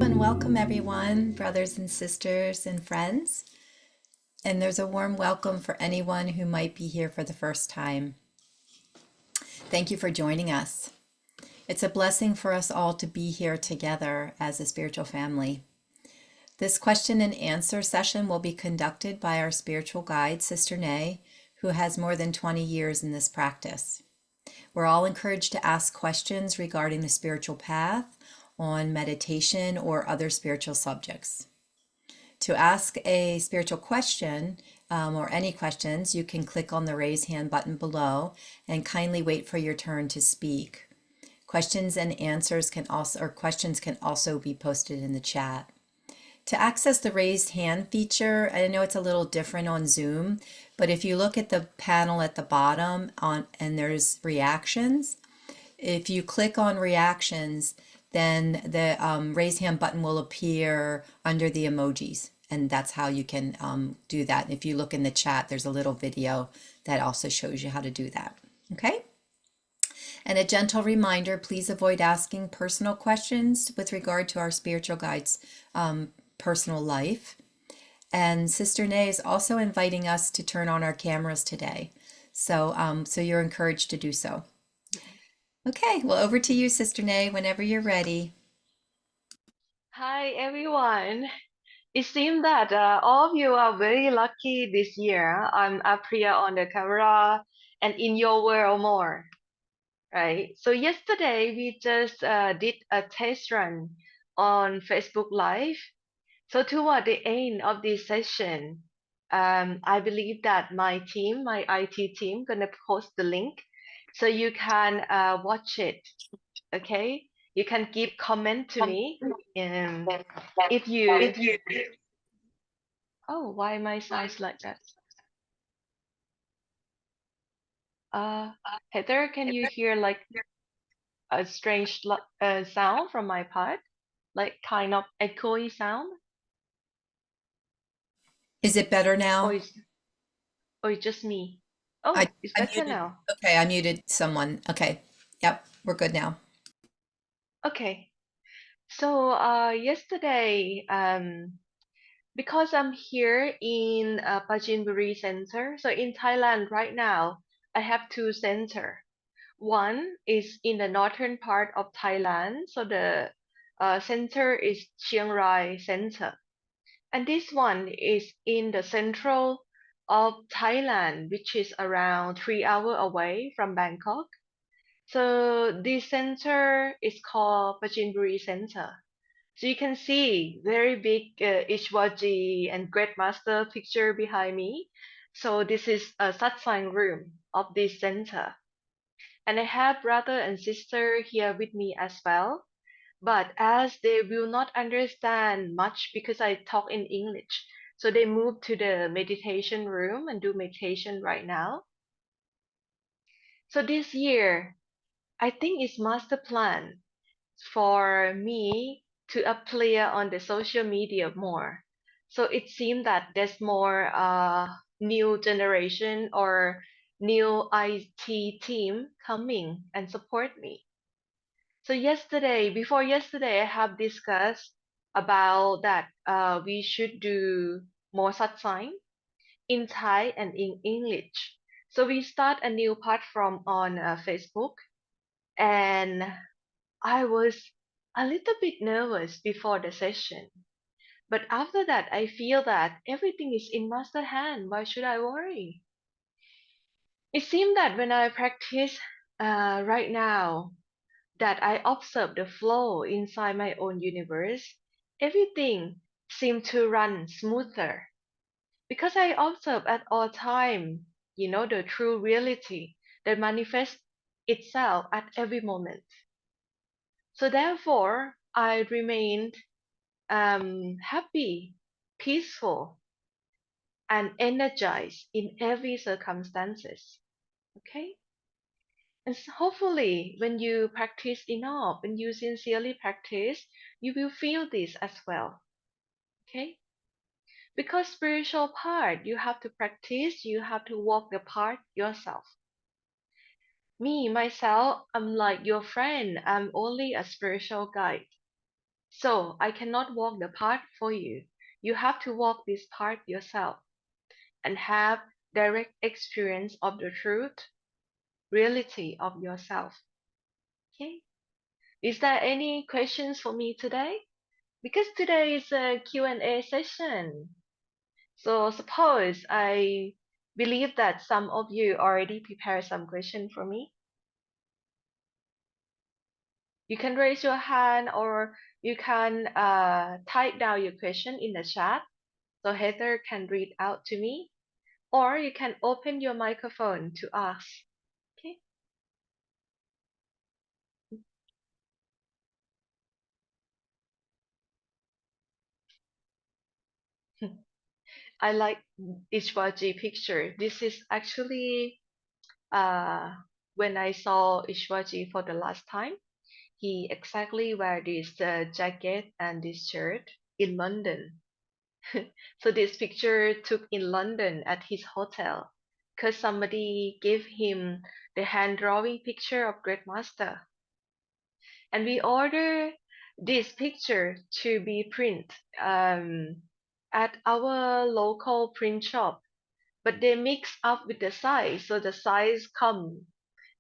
And welcome everyone, brothers and sisters and friends. And there's a warm welcome for anyone who might be here for the first time. Thank you for joining us. It's a blessing for us all to be here together as a spiritual family. This question and answer session will be conducted by our spiritual guide, Sister Nay, who has more than 20 years in this practice. We're all encouraged to ask questions regarding the spiritual path, on meditation, or other spiritual subjects. To ask a spiritual question or any questions, you can click on the raise hand button below and kindly wait for your turn to speak. Questions and answers can also, or questions can also be posted in the chat. To access the raised hand feature, I know it's a little different on Zoom, but if you look at the panel at the bottom and there's reactions, if you click on reactions, then the raise hand button will appear under the emojis, and that's how you can do that. If you look in the chat, there's a little video that also shows you how to do that. Okay? And a gentle reminder, please avoid asking personal questions with regard to our spiritual guide's personal life. And Sister Nay is also inviting us to turn on our cameras today. So you're encouraged to do so. Okay, well, over to you, Sister Nay, whenever you're ready. Hi everyone. It seems that all of you are very lucky this year. I'm up here on the camera and in your world more, right? So yesterday we just did a test run on Facebook Live. So toward the end of this session, I believe that my team, my IT team, gonna post the link so you can watch it. Okay, you can give comment to me. If you Oh, why my sounds like that? Heather, can you hear like a strange sound from my part? Like kind of echoey sound? Is it better Or now? is or it's just me? I, Oh, it's I better muted. now. Okay, I muted someone. Okay. Yep, we're good now. Okay. So yesterday, because I'm here in Pajinburi Center, so in Thailand right now, I have two center. One is in the northern part of Thailand, so the center is Chiang Rai Center. And this one is in the central of Thailand, which is around 3 hours away from Bangkok. So this center is called Pachinburi Center. So you can see very big Ishwaji and Great Master picture behind me. So this is a satsang room of this center. And I have brother and sister here with me as well. But as they will not understand much because I talk in English, so they move to the meditation room and do meditation right now. So this year, I think it's master plan for me to appear on the social media more. So it seems that there's more new generation or new IT team coming and support me. So before yesterday, I have discussed about that we should do more satsang in Thai and in English. So we start a new platform on Facebook, and I was a little bit nervous before the session. But after that, I feel that everything is in master hand. Why should I worry? It seems that when I practice right now, that I observe the flow inside my own universe, everything seemed to run smoother because I observe at all time, the true reality that manifests itself at every moment. So therefore, I remained happy, peaceful, and energized in every circumstances. Okay? And hopefully, when you practice enough, when you sincerely practice, you will feel this as well. Okay? Because spiritual part, you have to practice, you have to walk the path yourself. Me, myself, I'm like your friend. I'm only a spiritual guide. So I cannot walk the path for you. You have to walk this path yourself and have direct experience of the truth, reality of yourself. Okay? Is there any questions for me today? Because today is a Q&A session. So suppose I believe that some of you already prepared some question for me. You can raise your hand or you can type down your question in the chat so Heather can read out to me, or you can open your microphone to ask. Okay. I like Ishwaji picture. This is actually uh, when I saw Ishwaji for the last time. He exactly wear this jacket and this shirt in London. So this picture took in London at his hotel because somebody gave him the hand drawing picture of Great Master. And we order this picture to be print at our local print shop, but they mix up with the size, so the size come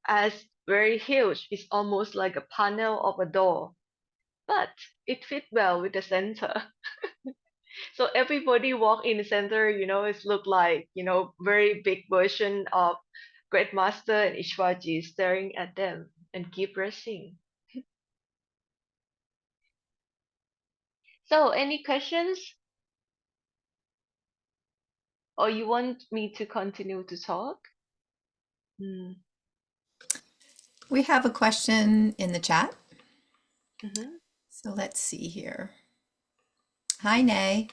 as very huge. It's almost like a panel of a door, but it fit well with the center. So everybody walk in the center, it look like, very big version of Great Master and Ishwaji staring at them and keep resting. So any questions? Or you want me to continue to talk? Mm. We have a question in the chat. Mm-hmm. So let's see here. Hi, Nay.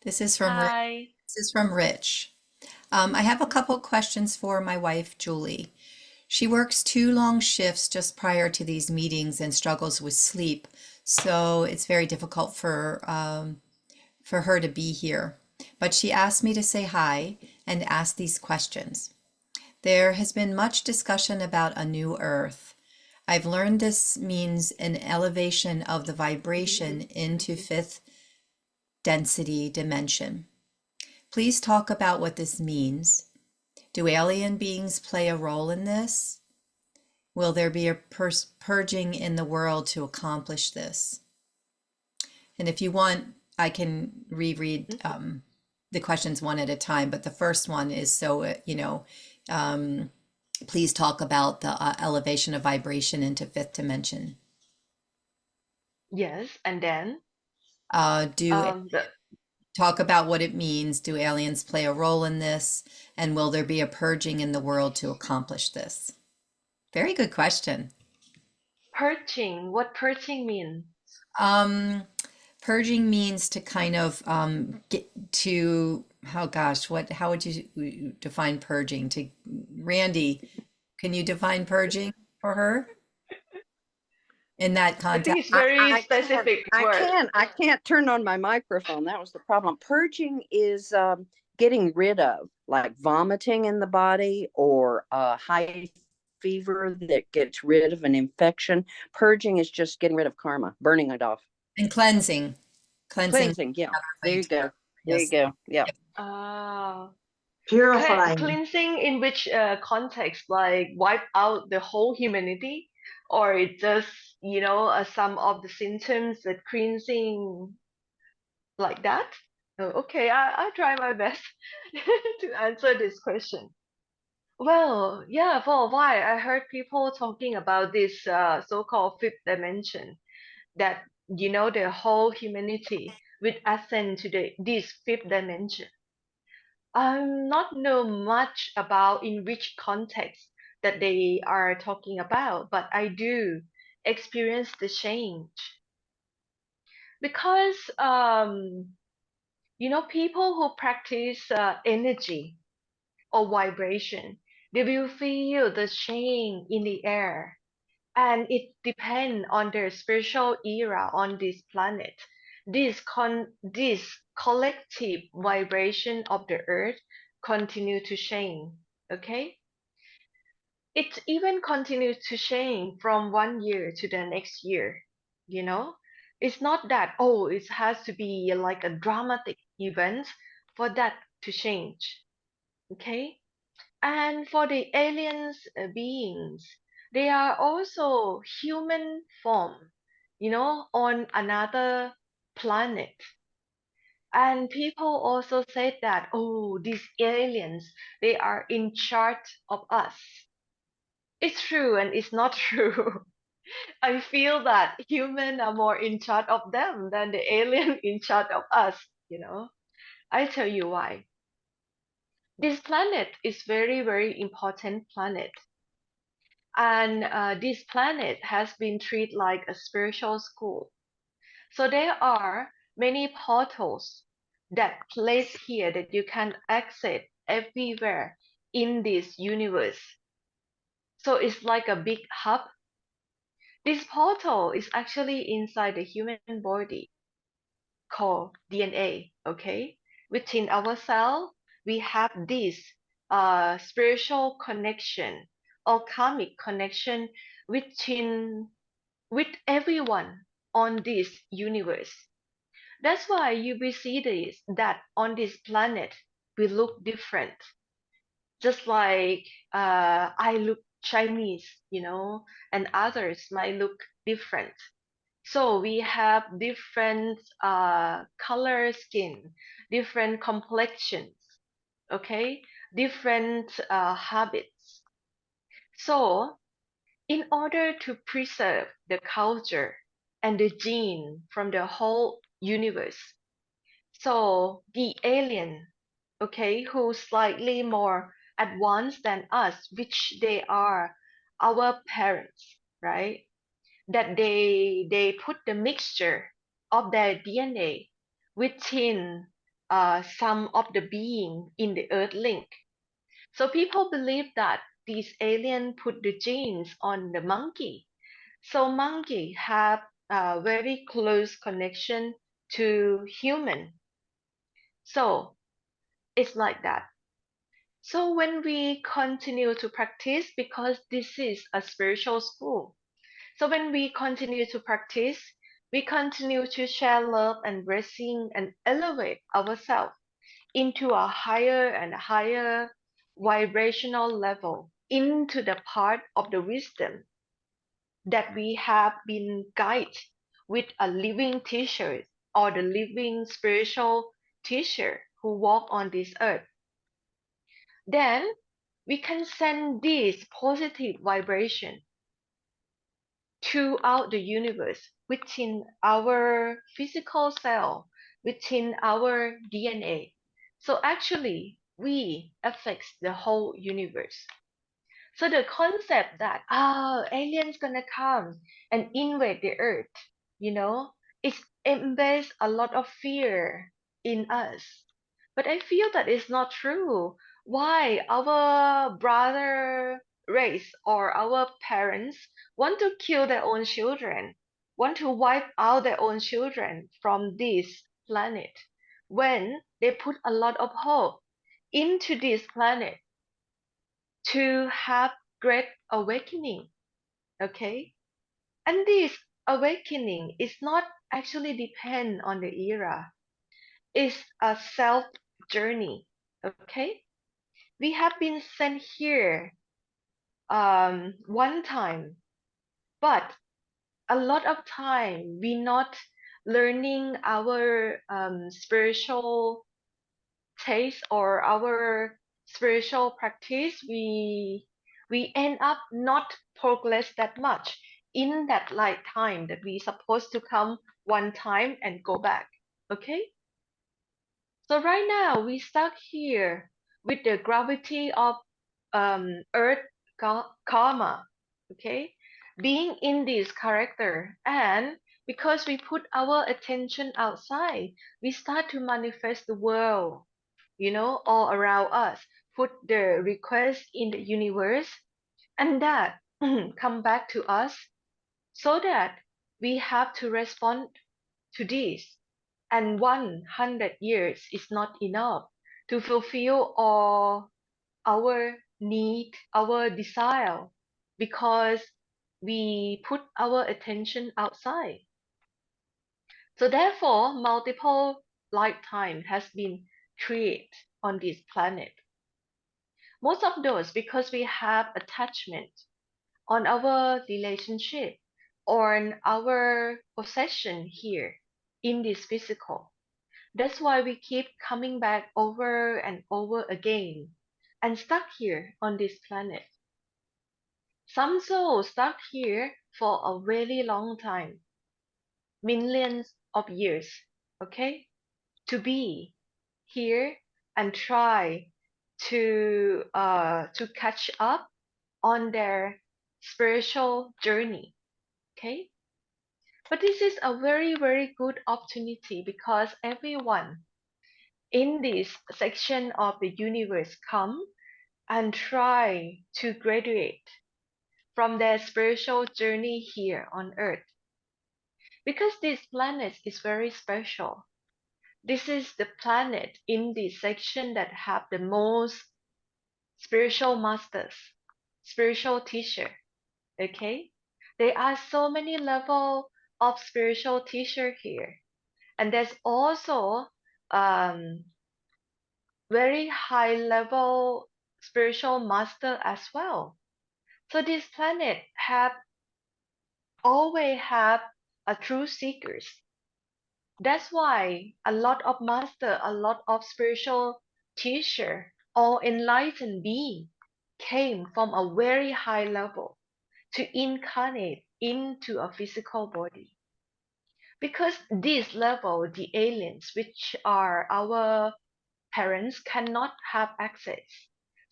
This is from Rich. Hi. This is from Rich. I have a couple questions for my wife, Julie. She works 2 long shifts just prior to these meetings and struggles with sleep, so it's very difficult for her to be here. But she asked me to say hi and ask these questions. There has been much discussion about a new Earth. I've learned this means an elevation of the vibration into fifth density dimension. Please talk about what this means. Do alien beings play a role in this? Will there be a purging in the world to accomplish this? And if you want, I can reread the questions one at a time, but the first one is please talk about the elevation of vibration into fifth dimension. Yes, and then Do the talk about what it means. Do aliens play a role in this? And will there be a purging in the world to accomplish this? Very good question. purging. What purging mean? Um, Purging means to kind of get to, oh gosh, how would you define purging? To Randy, can you define purging for her in that I think context? it's very specific word. I can't turn on my microphone. That was the problem. Purging is getting rid of, like vomiting in the body or high fever that gets rid of an infection. Purging is just getting rid of karma, burning it off. And cleansing. Cleansing, yeah. There you go. There you go. Yeah. Ah. Purifying. Cleansing in which context? Like wipe out the whole humanity, or it just some of the symptoms that cleansing like that? Oh, okay, I'll try my best to answer this question. Well, yeah, for a while I heard people talking about this so-called fifth dimension, that the whole humanity will ascend to this fifth dimension. I'm not know much about in which context that they are talking about, but I do experience the change because people who practice energy or vibration, they will feel the change in the air, and it depends on their spiritual era on this planet. This collective vibration of the earth continue to change. Okay, it even continues to change from one year to the next year, you know? It's not that, oh, it has to be like a dramatic event for that to change, okay? And for the aliens beings, they are also human form, on another planet. And people also said that, oh, these aliens, they are in charge of us. It's true and it's not true. I feel that humans are more in charge of them than the alien in charge of us. I tell you why. This planet is very, very important planet. And this planet has been treated like a spiritual school. So there are many portals that place here that you can access everywhere in this universe. So it's like a big hub. This portal is actually inside the human body called DNA, okay? Within our cell, we have this spiritual connection or karmic connection within with everyone on this universe. That's why you will see this that on this planet we look different. Just like I look Chinese, and others might look different. So we have different color skin, different complexions, okay, different habits. So in order to preserve the culture and the gene from the whole universe, so the alien, okay, who's slightly more advanced than us, which they are our parents, right? That they put the mixture of their DNA within some of the being in the Earth link. So people believe that these aliens put the genes on the monkey. So monkey have a very close connection to human. So it's like that. So when we continue to practice, because this is a spiritual school, so when we continue to practice, we continue to share love and blessing and elevate ourselves into a higher and higher vibrational level, into the part of the wisdom that we have been guided with a living teacher or the living spiritual teacher who walk on this earth. Then we can send this positive vibration throughout the universe within our physical cell, within our DNA. So actually, we affect the whole universe. So the concept that aliens gonna come and invade the earth, it embeds a lot of fear in us. But I feel that it's not true. Why our brother race or our parents want to kill their own children, want to wipe out their own children from this planet when they put a lot of hope into this planet to have great awakening, okay? And this awakening is not actually depend on the era. It's a self journey, okay? We have been sent here one time, but a lot of time we not learning our spiritual taste or our spiritual practice, we end up not progress that much in that lifetime that we supposed to come one time and go back. Okay? So right now we stuck here with the gravity of earth karma. Okay? Being in this character, and because we put our attention outside, we start to manifest the world, all around us, put the request in the universe, and that come back to us so that we have to respond to this. And 100 years is not enough to fulfill all our need our desire because we put our attention outside. So therefore, multiple lifetime has been created on this planet. Most of those because we have attachment on our relationship, on our possession here in this physical. That's why we keep coming back over and over again and stuck here on this planet. Some souls stuck here for a very long time, millions of years, okay? To be here and try to catch up on their spiritual journey, okay? But this is a very, very good opportunity because everyone in this section of the universe come and try to graduate from their spiritual journey here on earth. Because this planet is very special. This is the planet in this section that have the most spiritual masters, spiritual teacher. Okay? There are so many level of spiritual teacher here. And there's also um, very high level spiritual master as well. So this planet have always have a true seekers. That's why a lot of master, a lot of spiritual teacher or enlightened being came from a very high level to incarnate into a physical body. Because this level, the aliens, which are our parents, cannot have access.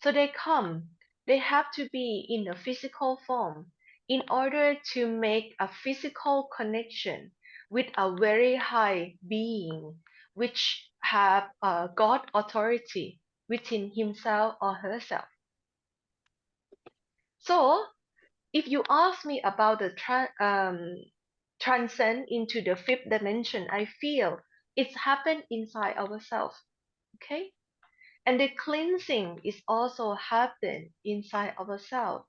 So they come, they have to be in a physical form in order to make a physical connection with a very high being, which have a God authority within himself or herself. So if you ask me about the transcend into the fifth dimension, I feel it's happened inside ourselves. Okay? And the cleansing is also happen inside ourselves.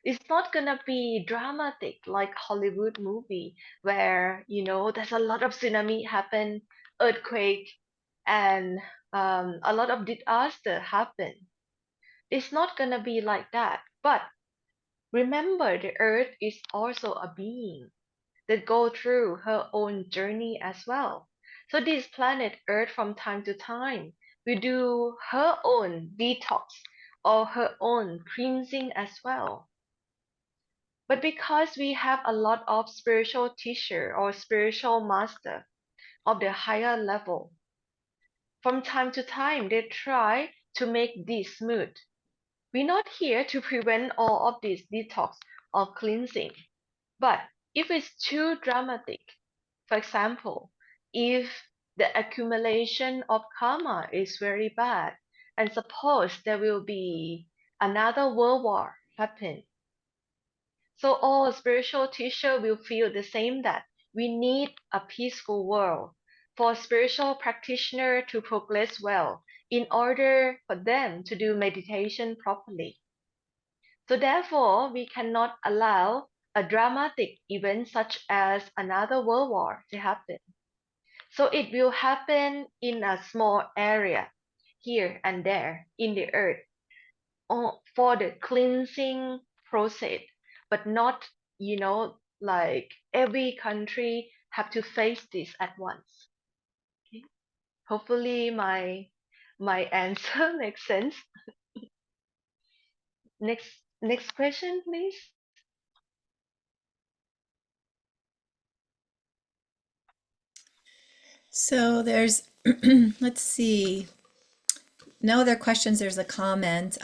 It's not gonna be dramatic like Hollywood movie where there's a lot of tsunami happen, earthquake, and a lot of disaster happen. It's not gonna be like that. But remember, the earth is also a being that go through her own journey as well. So this planet Earth from time to time will do her own detox or her own cleansing as well. But because we have a lot of spiritual teacher or spiritual master of the higher level, from time to time they try to make this smooth. We're not here to prevent all of this detox or cleansing. But if it's too dramatic, for example, if the accumulation of karma is very bad, and suppose there will be another world war happen, so all spiritual teacher will feel the same that we need a peaceful world for spiritual practitioner to progress well in order for them to do meditation properly. So therefore, we cannot allow a dramatic event such as another world war to happen. So it will happen in a small area here and there in the earth for the cleansing process, but not, like every country have to face this at once. Okay? Hopefully my answer makes sense. Next question, please. So there's, let's see, no other questions. There's a comment.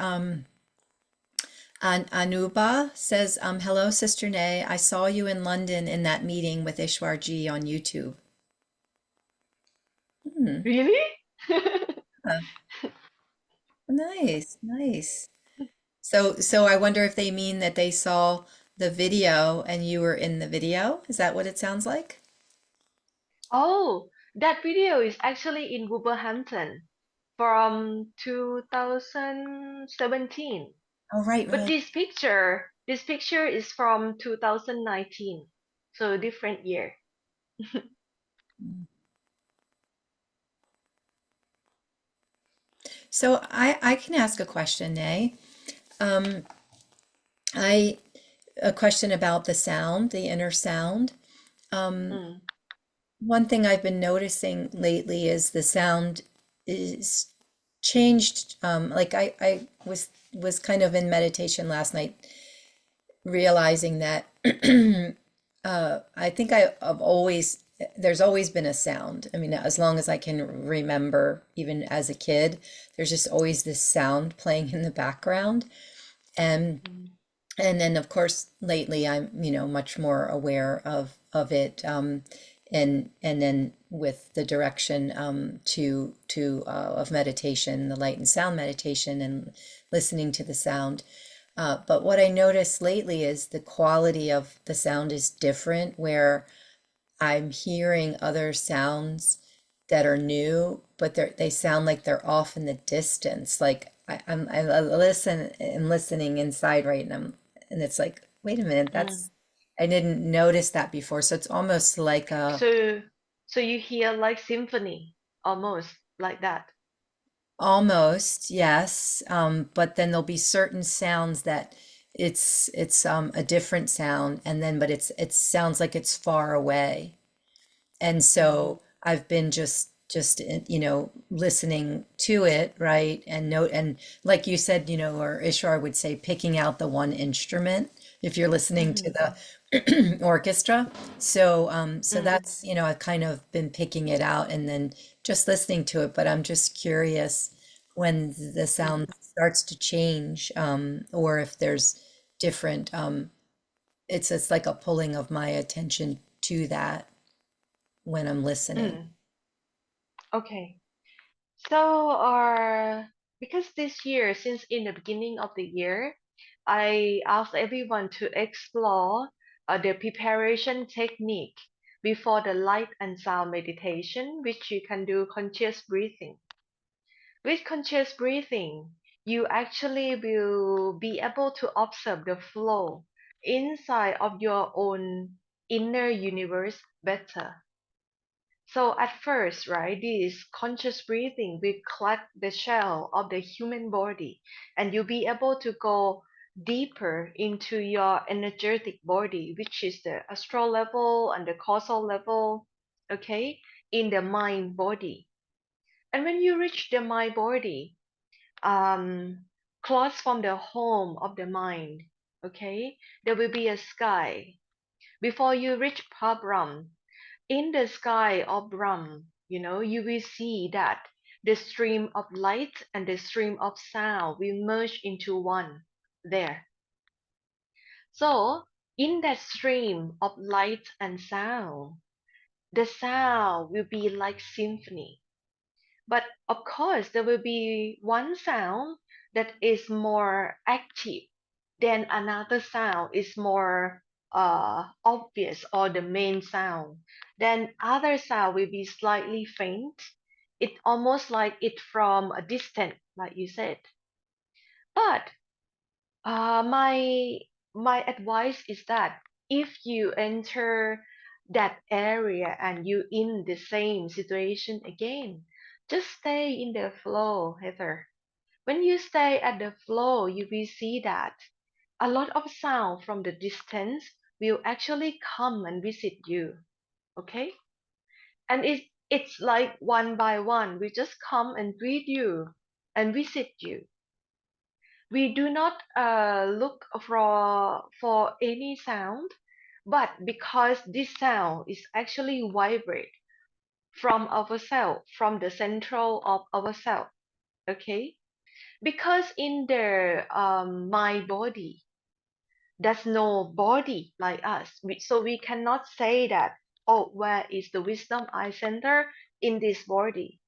Anuba says, hello, Sister Nay. I saw you in London in that meeting with Ishwarji on YouTube. Hmm. Really? Nice, nice. So I wonder if they mean that they saw the video and you were in the video. Is that what it sounds like? Oh, that video is actually in Wolverhampton from 2017. Oh, right, But right. this picture is from 2019, so different year. So I can ask a question, Nay. Um, I a question about the sound, the inner sound. Um, Mm, One thing I've been noticing lately is the sound is changed. Like I was kind of in meditation last night, realizing that I think I've always there's always been a sound. I mean, as long as I can remember, even as a kid, there's just always this sound playing in the background. And mm, and then of course lately I'm, much more aware of it. And then with the direction to of meditation, the light and sound meditation, and listening to the sound. But what I noticed lately is the quality of the sound is different, where I'm hearing other sounds that are new, but they sound like they're off in the distance. Like I listen and listening inside, right, and it's like, wait a minute, mm. I didn't notice that before. So it's almost like a So, so you hear like symphony, almost like that. almost, yes. But then there'll be certain sounds that it's a different sound, and then but it sounds like it's far away. And Mm, so I've been listening to it, right? And note, and like you said, or Ishwar would say, picking out the one instrument if you're listening to mhm, the orchestra. So mm, that's, I've kind of been picking it out and then just listening to it. But I'm just curious when the sound mm, starts to change, or if there's different, it's like a pulling of my attention to that when I'm listening. mm. Okay. So, because this year, since in the beginning of the year, I asked everyone to explore the preparation technique before the light and sound meditation, which you can do conscious breathing. With conscious breathing, you actually will be able to observe the flow inside of your own inner universe better. So at first, right, this conscious breathing will crack the shell of the human body, and you'll be able to go deeper into your energetic body, which is the astral level and the causal level, okay, in the mind body. And when you reach the mind body, um, close from the home of the mind, okay, there will be a sky. Before you reach Param, in the sky of Brahm, you will see that the stream of light and the stream of sound will merge into one there. So, in that stream of light and sound, the sound will be like symphony. But of course, there will be one sound that is more active, then another sound is more obvious, or the main sound. Then other sound will be slightly faint. It almost like it from a distance, like you said. But my advice is that if you enter that area and you in the same situation again, just stay in the flow, Heather. When you stay at the flow, you will see that a lot of sound from the distance will actually come and visit you. Okay? And it's like one by one, we just come and greet you and visit you. We do not look for any sound, but because this sound is actually vibrate from ourself, from the central of ourself. Okay, because in the mind body, there's no body like us, so we cannot say that, oh, where is the wisdom eye center in this body.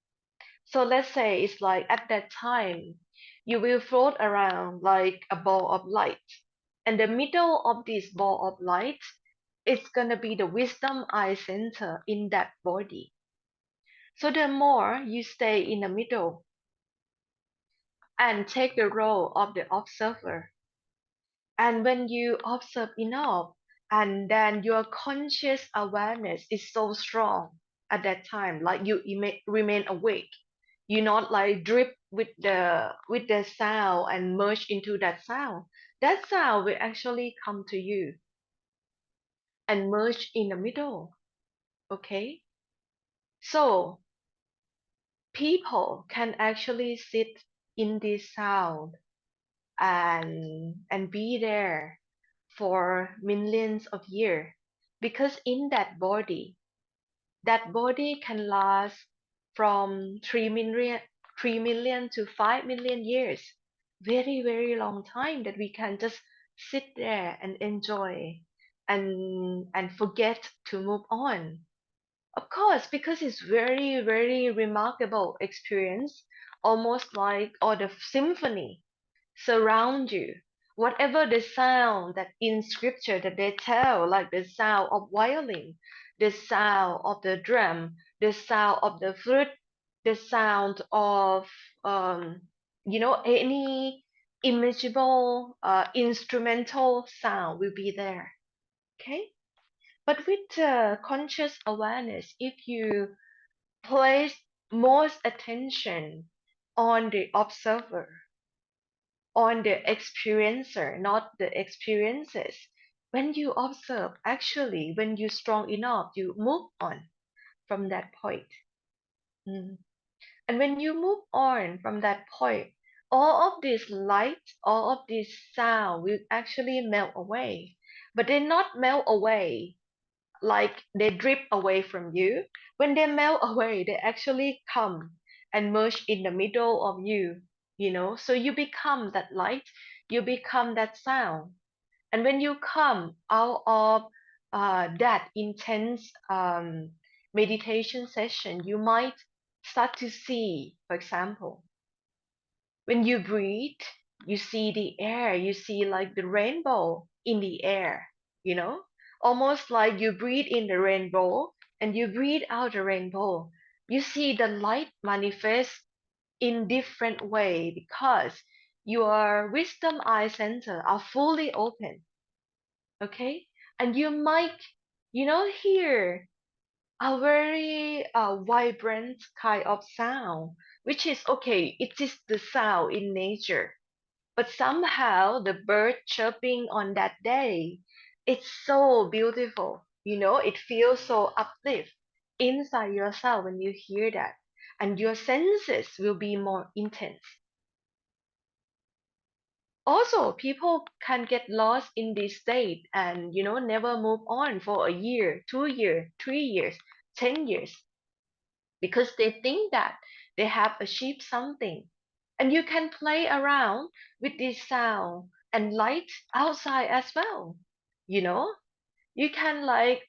So let's say it's like at that time, you will float around like a ball of light. And the middle of this ball of light is going to be the wisdom eye center in that body. So the more you stay in the middle and take the role of the observer, And when you observe enough, and then your conscious awareness is so strong at that time, like you remain awake. You not like drip with the sound and merge into that sound. That sound will actually come to you and merge in the middle. Okay? So people can actually sit in this sound and be there for millions of years, because in that body can last from 3 million to 5 million years. Very, very long time that we can just sit there and enjoy and forget to move on. Of course, because it's very, very remarkable experience, almost like or the symphony surround you. Whatever the sound that in scripture that they tell, like the sound of violin, the sound of the drum, the sound of the flute, the sound of um, any imaginable instrumental sound will be there. Okay, but with conscious awareness, if you place most attention on the observer, on the experiencer, not the experiences. When you observe, actually, when you're strong enough, you move on from that point. Mm. And when you move on from that point, all of this light, all of this sound will actually melt away. But they not melt away like they drip away from you. When they melt away, they actually come and merge in the middle of you. So you become that light, you become that sound. And when you come out of that intense meditation session, you might start to see, for example, when you breathe, you see the air, you see like the rainbow in the air, you know, almost like you breathe in the rainbow and you breathe out the rainbow. You see the light manifest in different way because your wisdom eye center are fully open. Okay, and you might hear a very vibrant kind of sound, which is okay, it is the sound in nature. But somehow the bird chirping on that day, it's so beautiful. It feels so uplift inside yourself when you hear that. And your senses will be more intense. Also, people can get lost in this state and, never move on for a year, 2 years, 3 years, 10 years, because they think that they have achieved something. And you can play around with this sound and light outside as well. You know, you can like,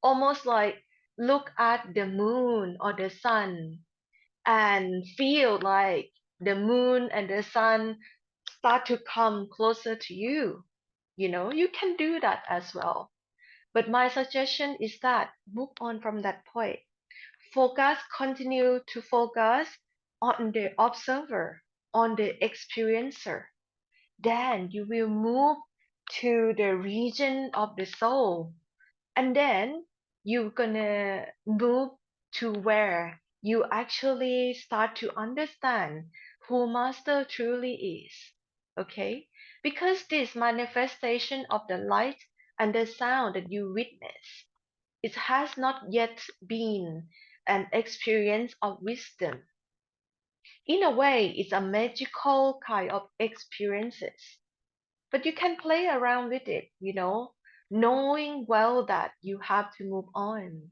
almost like look at the moon or the sun and feel like the moon and the sun start to come closer to you. You can do that as well. But my suggestion is that move on from that point. Continue to focus on the observer, on the experiencer. Then you will move to the region of the soul. And then you're gonna move to where you actually start to understand who Master truly is. Okay? Because this manifestation of the light and the sound that you witness, it has not yet been an experience of wisdom. In a way, it's a magical kind of experiences. But you can play around with it, knowing well that you have to move on.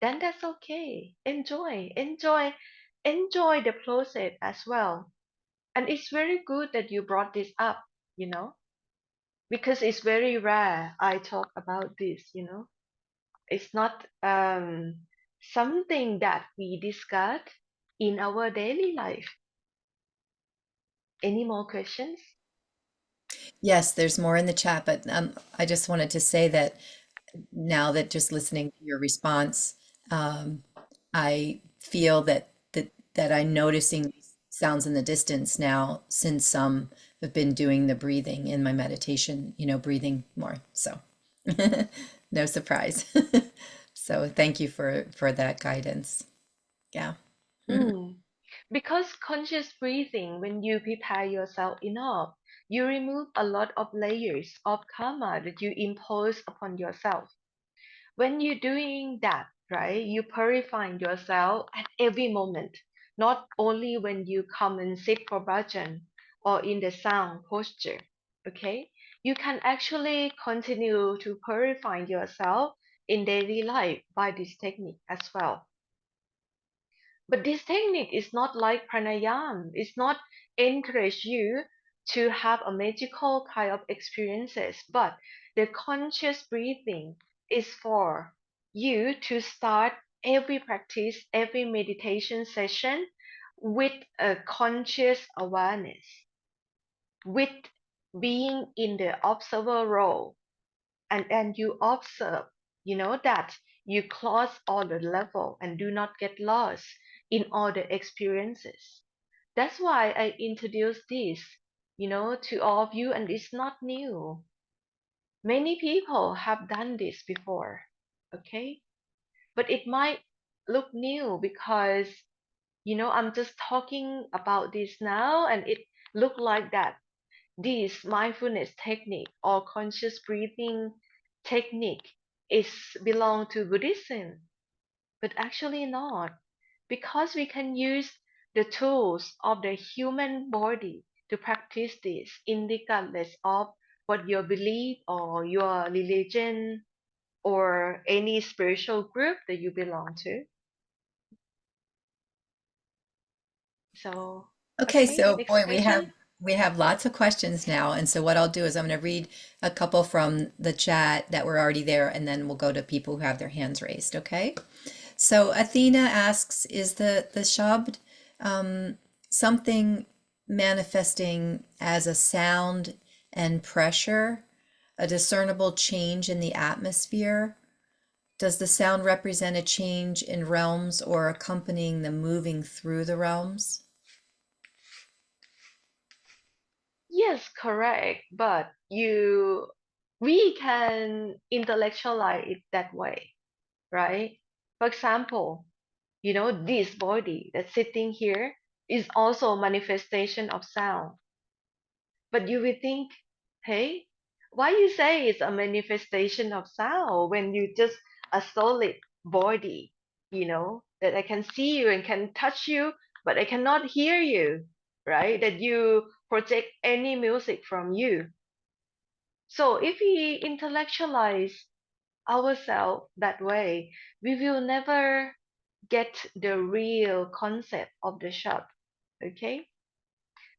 Then that's okay. Enjoy the process as well. And it's very good that you brought this up, you know, because it's very rare I talk about this. It's not something that we discuss in our daily life. Any more questions? Yes, there's more in the chat, but I just wanted to say that now that just listening to your response, I feel that I'm noticing sounds in the distance now since some have been doing the breathing in my meditation, breathing more. So no surprise. So thank you for that guidance. Yeah. Mm. Because conscious breathing, when you prepare yourself enough, you remove a lot of layers of karma that you impose upon yourself. When you're doing that, right, you purifying yourself at every moment, not only when you come and sit for bhajan or in the sound posture. Okay, you can actually continue to purify yourself in daily life by this technique as well. But this technique is not like pranayam. It's not encourage you to have a magical kind of experiences, but the conscious breathing is for you to start every practice, every meditation session with a conscious awareness, with being in the observer role, and you observe, that you cross all the level and do not get lost in all the experiences. That's why I introduced this, to all of you, and it's not new. Many people have done this before, okay? But it might look new because, I'm just talking about this now, and it look like that this mindfulness technique or conscious breathing technique is belong to Buddhism, but actually not, because we can use the tools of the human body to practice this, regardless of what your belief or your religion or any spiritual group that you belong to. So, Okay, okay, so next boy, question. we have lots of questions now, and so what I'll do is I'm going to read a couple from the chat that were already there, and then we'll go to people who have their hands raised. Okay. So Athena asks, is the Shabd something manifesting as a sound and pressure, a discernible change in the atmosphere? Does the sound represent a change in realms or accompanying the moving through the realms? Yes, correct. But we can intellectualize it that way, right? For example, this body that's sitting here is also a manifestation of sound. But you will think, hey, why you say it's a manifestation of sound when you just a solid body, that I can see you and can touch you, but I cannot hear you, right? That you project any music from you. So if we intellectualize ourselves that way, we will never get the real concept of the shop. Okay?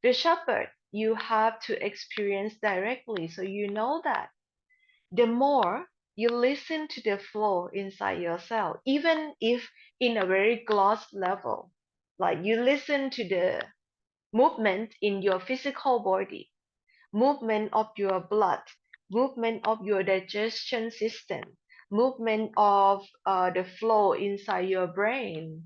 The shepherd you have to experience directly, so you know that. The more you listen to the flow inside yourself, even if in a very gross level, like you listen to the movement in your physical body, movement of your blood, movement of your digestion system, movement of the flow inside your brain,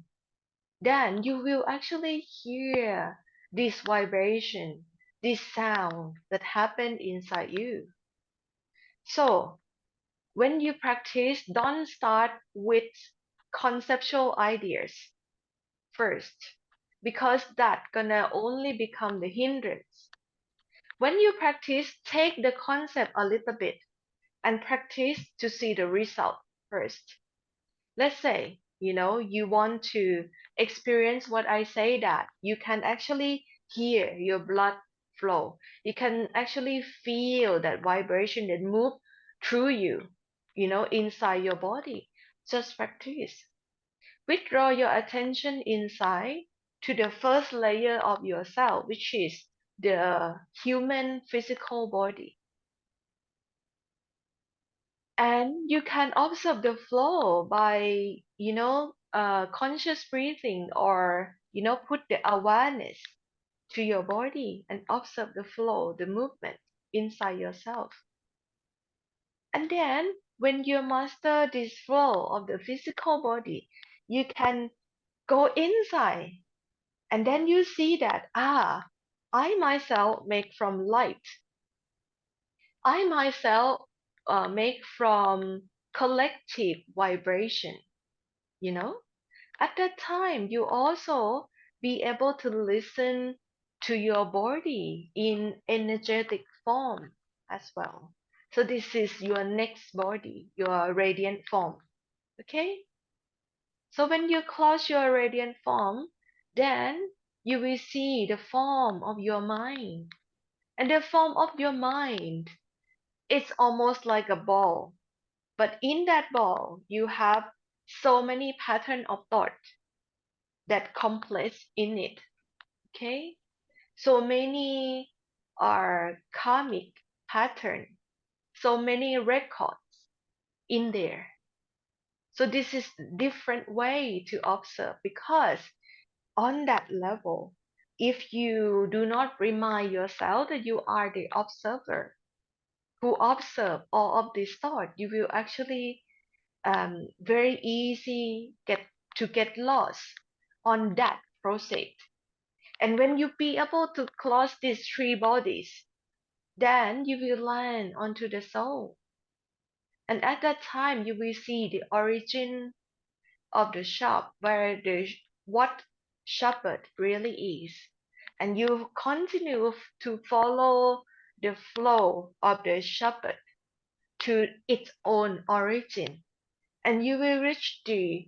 then you will actually hear this vibration, this sound that happened inside you. So when you practice, don't start with conceptual ideas first, because that gonna only become the hindrance. When you practice, take the concept a little bit and practice to see the result first. Let's say, you want to experience what I say, that you can actually hear your blood flow. You can actually feel that vibration that move through you, inside your body. Just practice. Withdraw your attention inside to the first layer of yourself, which is the human physical body. And you can observe the flow by, conscious breathing, or, put the awareness to your body and observe the flow, the movement inside yourself. And then when you master this flow of the physical body, you can go inside And then you see that, I myself make from light. I myself make from collective vibration, you know? At that time, you also be able to listen to your body in energetic form as well. So this is your next body, your radiant form. Okay? So when you close your radiant form, then you will see the form of your mind. And the form of your mind, it's almost like a ball. But in that ball, you have so many patterns of thought that complex in it. Okay? So many are karmic pattern, so many records in there. So this is different way to observe, because on that level, if you do not remind yourself that you are the observer who observe all of this thought, you will actually very easy get lost on that process. And when you be able to close these three bodies, then you will land onto the soul. And at that time, you will see the origin of the shop, where what shepherd really is. And you continue to follow the flow of the shepherd to its own origin. And you will reach the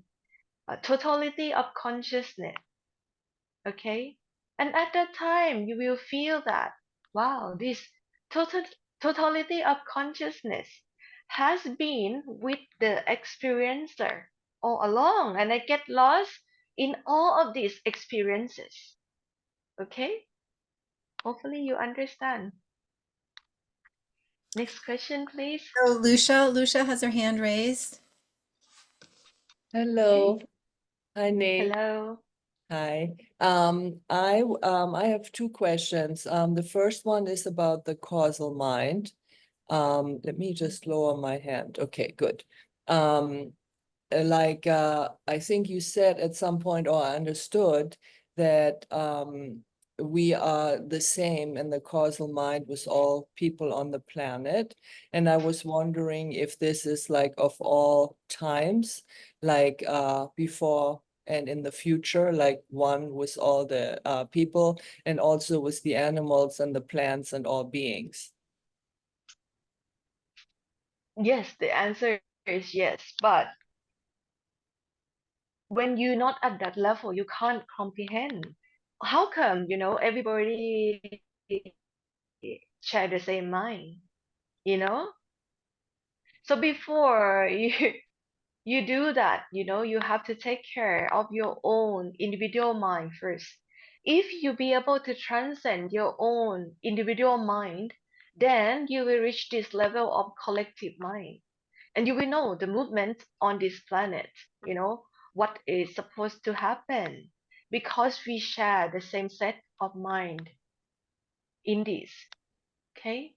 totality of consciousness. Okay? And at that time, you will feel that, wow, this total, totality of consciousness has been with the experiencer all along, and I get lost in all of these experiences. Okay? Hopefully you understand. Next question, please. So Lucia has her hand raised. Hello. Okay. Hi, Nate. Hello. Hi. I have two questions. The first one is about the causal mind. Let me just lower my hand. Okay, good. I think you said at some point, or I understood that we are the same in the causal mind with all people on the planet. And I was wondering if this is like of all times, like before and in the future, like one with all the people, and also with the animals and the plants and all beings. Yes, the answer is yes. But when you're not at that level, you can't comprehend. How come, everybody share the same mind, you know? So before you do that, you have to take care of your own individual mind first. If you be able to transcend your own individual mind, then you will reach this level of collective mind. And you will know the movement on this planet, what is supposed to happen, because we share the same set of mind in this. Okay?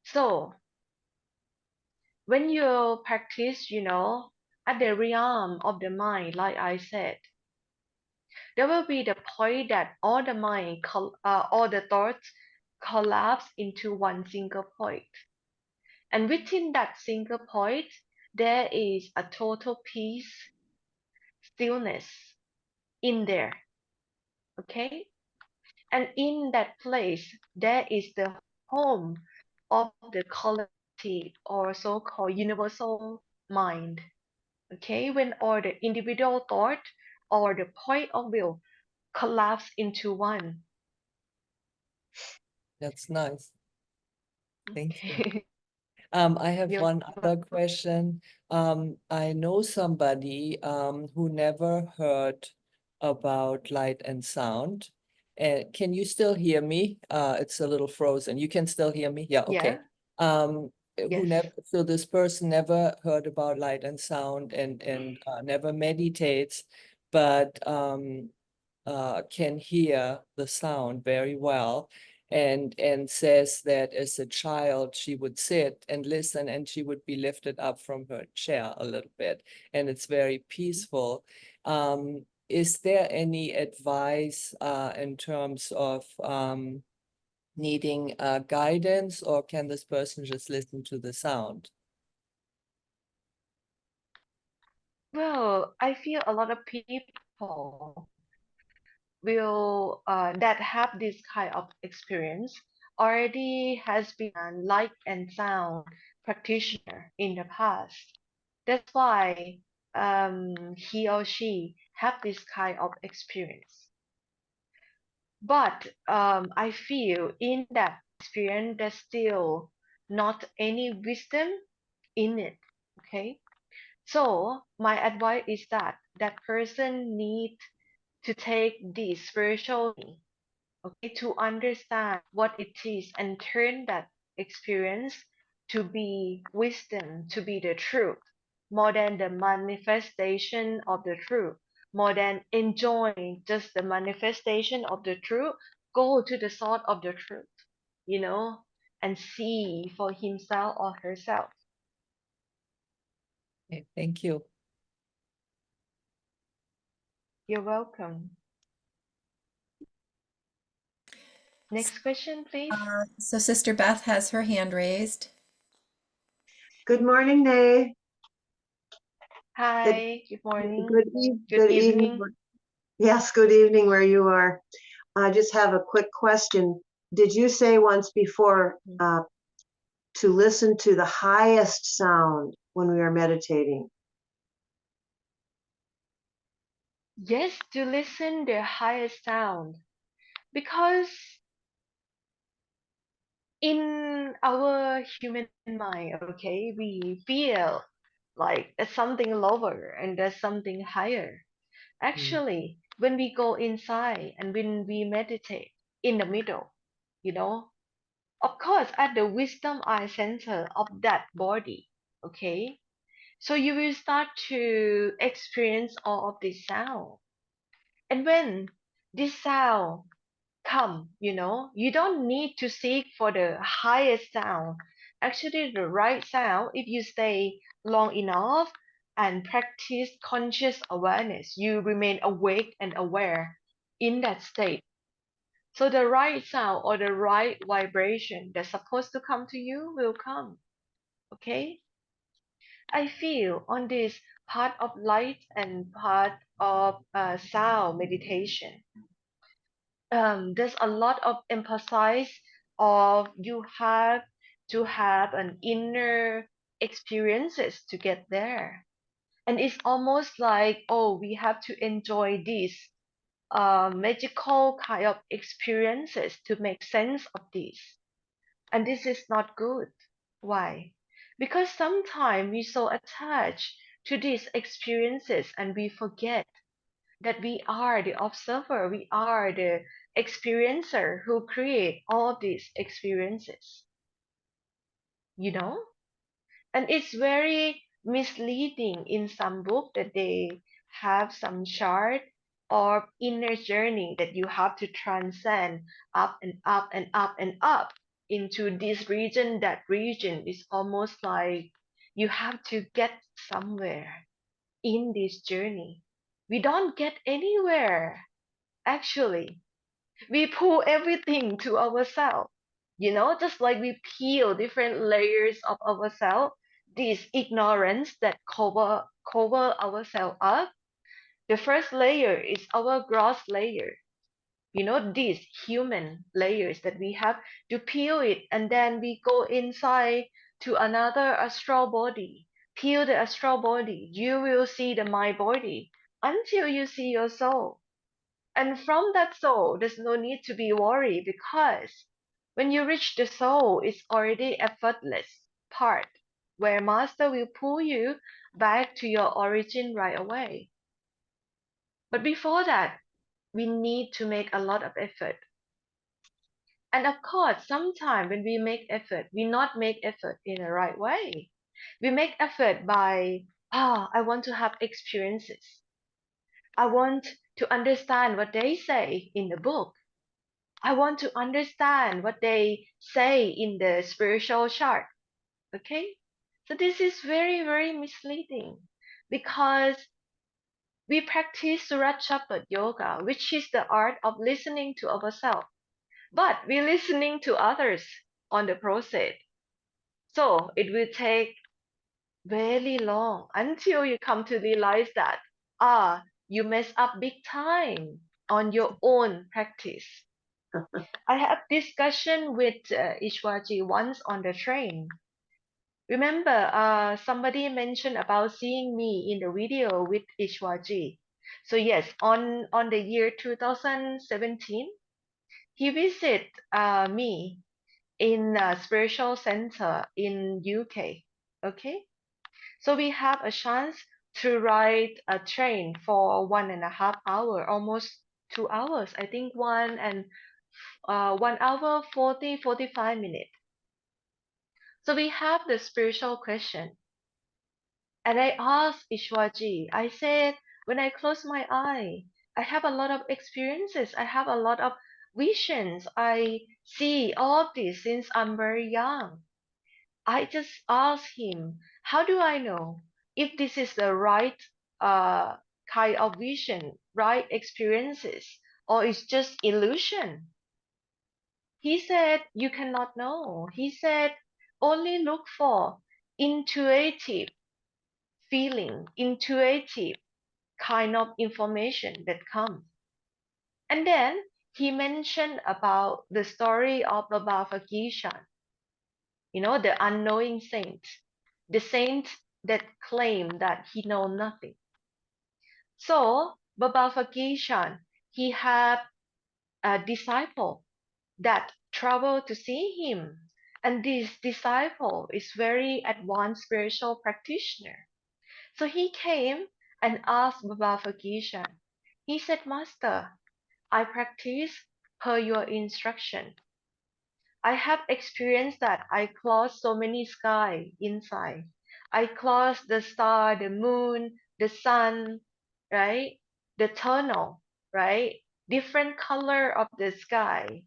So when you practice, at the realm of the mind, like I said, there will be the point that all the all the thoughts collapse into one single point. And within that single point, there is a total peace, stillness in there. Okay? And in that place, there is the home of the collective or so-called universal mind. Okay, when all the individual thought or the point of view collapse into one. That's nice. Thank you. Okay. I have You're one other question. I know somebody who never heard about light and sound. Can you still hear me? It's a little frozen. You can still hear me? Yeah, okay. Yeah, Who yes. never, so this person never heard about light and sound and never meditates, but can hear the sound very well. And says that as a child she would sit and listen and she would be lifted up from her chair a little bit, and it's very peaceful. is there any advice in terms of needing guidance, or can this person just listen to the sound? Well, I feel a lot of people will that have this kind of experience already has been a light and sound practitioner in the past. That's why he or she have this kind of experience. But I feel in that experience there's still not any wisdom in it. Okay, so my advice is that that person need to take this spiritual journey, okay, to understand what it is and turn that experience to be wisdom, to be the truth, more than the manifestation of the truth, more than enjoying just the manifestation of the truth. Go to the source of the truth, you know, and see for himself or herself. Okay, thank you. You're welcome. Next question, please. So Sister Beth has her hand raised. Good morning, Nay. Hi, good morning. Good evening. evening. Yes, good evening where you are. I just have a quick question. Did you say once before to listen to the highest sound when we are meditating? Yes, to listen the highest sound, because in our human mind, okay, we feel like there's something lower and there's something higher. Actually, when we go inside and when we meditate in the middle, you know, of course, at the wisdom eye center of that body, okay, so you will start to experience all of this sound. And when this sound come, you know, you don't need to seek for the highest sound. Actually, the right sound, if you stay long enough and practice conscious awareness, you remain awake and aware in that state. So the right sound or the right vibration that's supposed to come to you will come. Okay? I feel on this part of light and part of sound meditation, there's a lot of emphasis of you have to have an inner experiences to get there. And it's almost like, oh, we have to enjoy these magical kind of experiences to make sense of this. And this is not good. Why? Because sometimes we so attached to these experiences and we forget that we are the observer, we are the experiencer who create all of these experiences, you know? And it's very misleading in some book that they have some chart or inner journey that you have to transcend up and up and up and up into this region, that region. Is almost like you have to get somewhere in this journey. We don't get anywhere, actually. We pull everything to ourselves, you know, just like we peel different layers of ourselves, this ignorance that cover ourselves up. The first layer is our gross layer, you know, these human layers that we have to peel it, and then we go inside to another astral body. Peel the astral body, you will see the mind body until you see your soul. And from that soul, there's no need to be worried, because when you reach the soul, it's already effortless part where master will pull you back to your origin right away. But before that, we need to make a lot of effort. And of course, sometimes when we make effort, we not make effort in the right way. We make effort by, I want to have experiences. I want to understand what they say in the book. I want to understand what they say in the spiritual chart. Okay? So this is very, very misleading, because We practice Surat Shabad Yoga, which is the art of listening to ourselves, but we're listening to others on the process. So it will take very long until you come to realize that, you mess up big time on your own practice. I had discussion with Ishwaji once on the train. Remember, somebody mentioned about seeing me in the video with Ishwaji. So yes, on the year 2017, he visited me in a spiritual center in UK. Okay, so we have a chance to ride a train for 1.5 hour, almost 2 hours. I think 1 hour 45 minutes. So we have the spiritual question. And I asked Ishwaji, I said, when I close my eye, I have a lot of experiences. I have a lot of visions. I see all this since I'm very young. I just asked him, how do I know if this is the right uh, kind of vision, right experiences, or it's just illusion? He said, you cannot know. He said, only look for intuitive feeling, intuitive kind of information that comes. And then he mentioned about the story of Baba Vagishan, the unknowing saint, the saint that claimed that he know nothing. So Baba Vagishan, he had a disciple that traveled to see him. And this disciple is very advanced spiritual practitioner. So he came and asked Baba Vagishan. He said, Master, I practice per your instruction. I have experienced that I crossed so many sky inside. I crossed the star, the moon, the sun, right? The tunnel, right? Different color of the sky.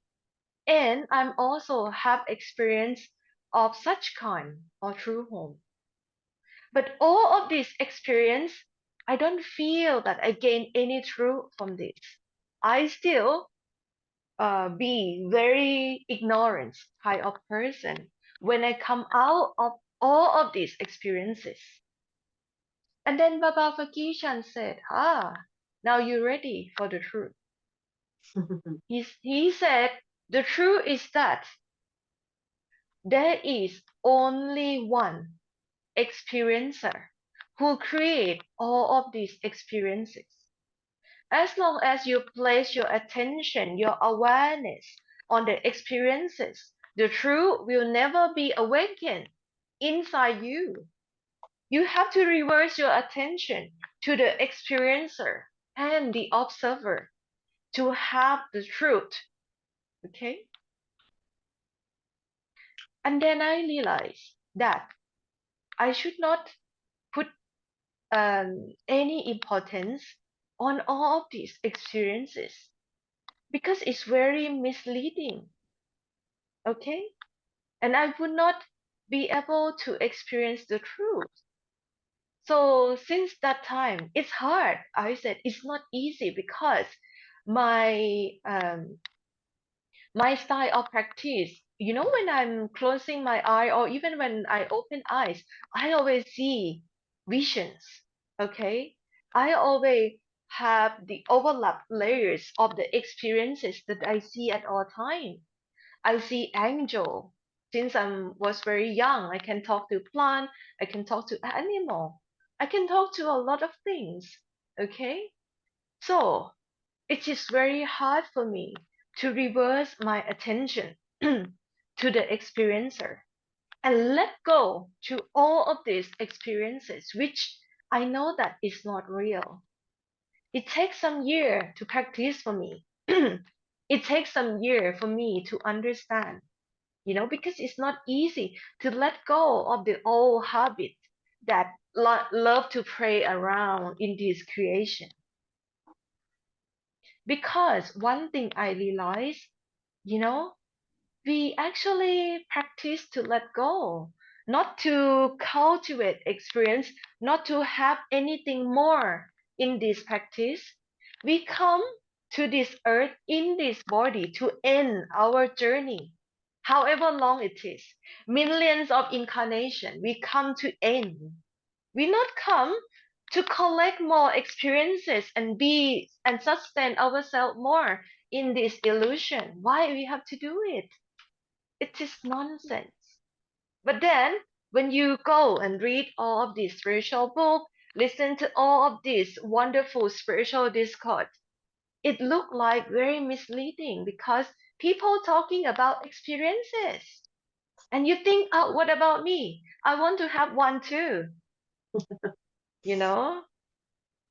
And I'm also have experience of such kind or true home. But all of this experience, I don't feel that I gain any truth from this. I still be very ignorant kind of person when I come out of all of these experiences. And then Baba Vagishan said, now you're ready for the truth. He said, the truth is that there is only one experiencer who create all of these experiences. As long as you place your attention, your awareness on the experiences, the truth will never be awakened inside you. You have to reverse your attention to the experiencer and the observer to have the truth. Okay? And then I realized that I should not put any importance on all of these experiences because it's very misleading. Okay? And I would not be able to experience the truth. So since that time, it's hard. I said it's not easy because my my style of practice, when I'm closing my eye or even when I open eyes, I always see visions. Okay, I always have the overlap layers of the experiences that I see at all time. I see angel. Since I was very young, I can talk to plant, I can talk to animal, I can talk to a lot of things. Okay, so it is very hard for me to reverse my attention to the experiencer and let go to all of these experiences, which I know that is not real. It takes some year to practice for me. It takes some year for me to understand, because it's not easy to let go of the old habit that love to play around in this creation. Because one thing I realized, you know, we actually practice to let go, not to cultivate experience, not to have anything more in this practice, we come to this earth in this body to end our journey, however long it is. Millions of incarnation, we come to end. We not come to collect more experiences and be and sustain ourselves more in this illusion. Why we have to do it? It is nonsense. But then when you go and read all of these spiritual books, listen to all of this wonderful spiritual discourse, it look like very misleading because people talking about experiences. And you think, oh, what about me? I want to have one too. You know?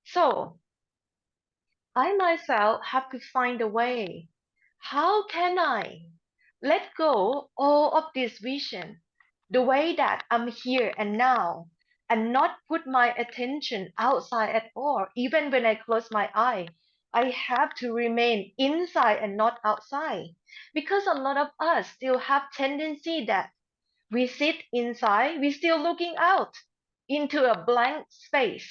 So I myself have to find a way. How can I let go all of this vision, the way that I'm here and now, and not put my attention outside at all? Even when I close my eye, I have to remain inside and not outside. Because a lot of us still have tendency that we sit inside, we still looking out into a blank space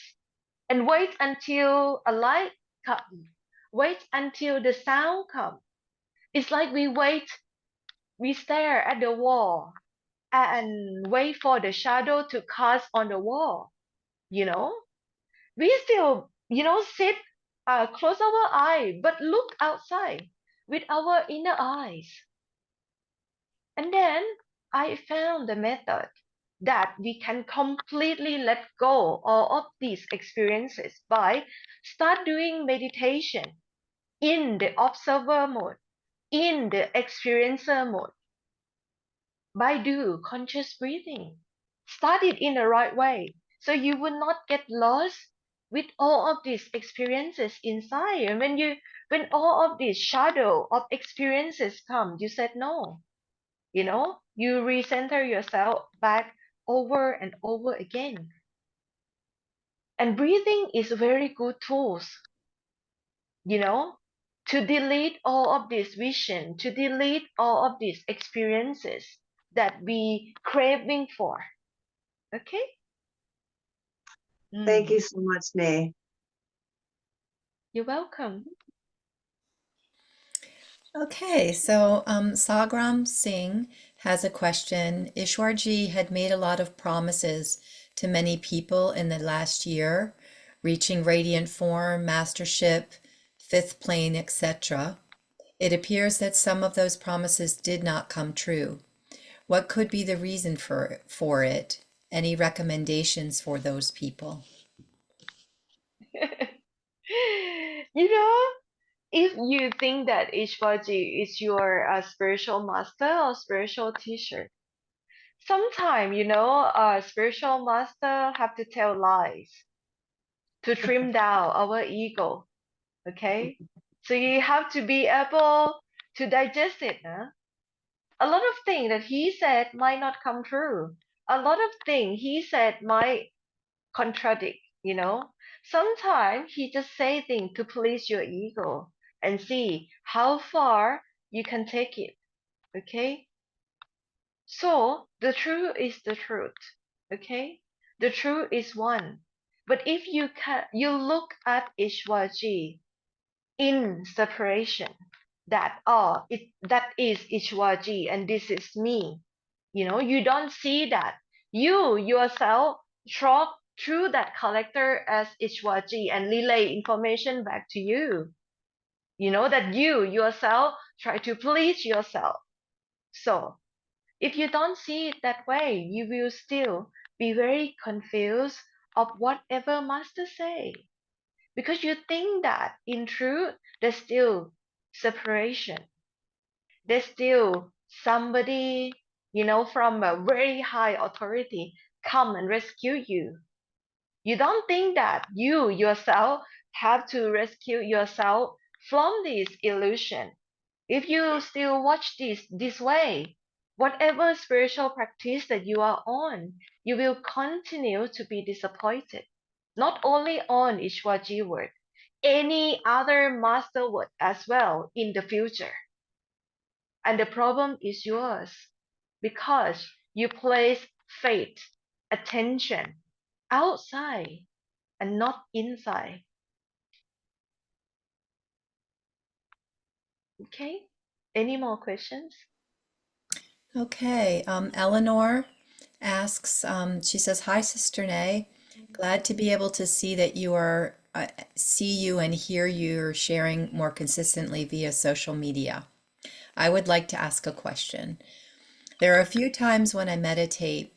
and wait until a light comes, wait until the sound comes. It's like we stare at the wall and wait for the shadow to cast on the wall. You know, we still, sit, close our eye, but look outside with our inner eyes. And then I found the method that we can completely let go all of these experiences by start doing meditation in the observer mode, in the experiencer mode, by do conscious breathing. Start it in the right way so you will not get lost with all of these experiences inside. And when all of these shadow of experiences come, you said no. You recenter yourself back over and over again. And breathing is a very good tools, you know, to delete all of this vision, to delete all of these experiences that we craving for. Okay? Thank Mm, you so much, Nay. you're welcome. Okay, so Sagram Singh has a question. Ishwarji had made a lot of promises to many people in the last year, reaching radiant form, mastership, fifth plane, etc. It appears that some of those promises did not come true. What could be the reason for it? Any recommendations for those people? You know, if you think that Ishvaji is your spiritual master or spiritual teacher, sometimes, spiritual master have to tell lies to trim down our ego. Okay? So you have to be able to digest it. Huh? A lot of things that he said might not come true. A lot of things he said might contradict. Sometimes he just say things to please your ego and see how far you can take it. Okay? So the truth is the truth. Okay? The truth is one. But if you look at Ishwaji in separation, that that is Ishwaji and this is me. You don't see that. You yourself talk through that collector as Ishwaji and relay information back to you. That you yourself try to please yourself. So if you don't see it that way, you will still be very confused of whatever master say. Because you think that in truth, there's still separation. There's still somebody, from a very high authority come and rescue you. You don't think that you yourself have to rescue yourself from this illusion. If you still watch this way, whatever spiritual practice that you are on, you will continue to be disappointed. Not only on Ishwaji word, any other master word as well in the future. And the problem is yours because you place faith, attention outside and not inside. Okay. Any more questions? Okay, Eleanor asks, she says, "Hi, Sister Nay. Glad to be able to see that you are, see you and hear you sharing more consistently via social media. I would like to ask a question. There are a few times when I meditate,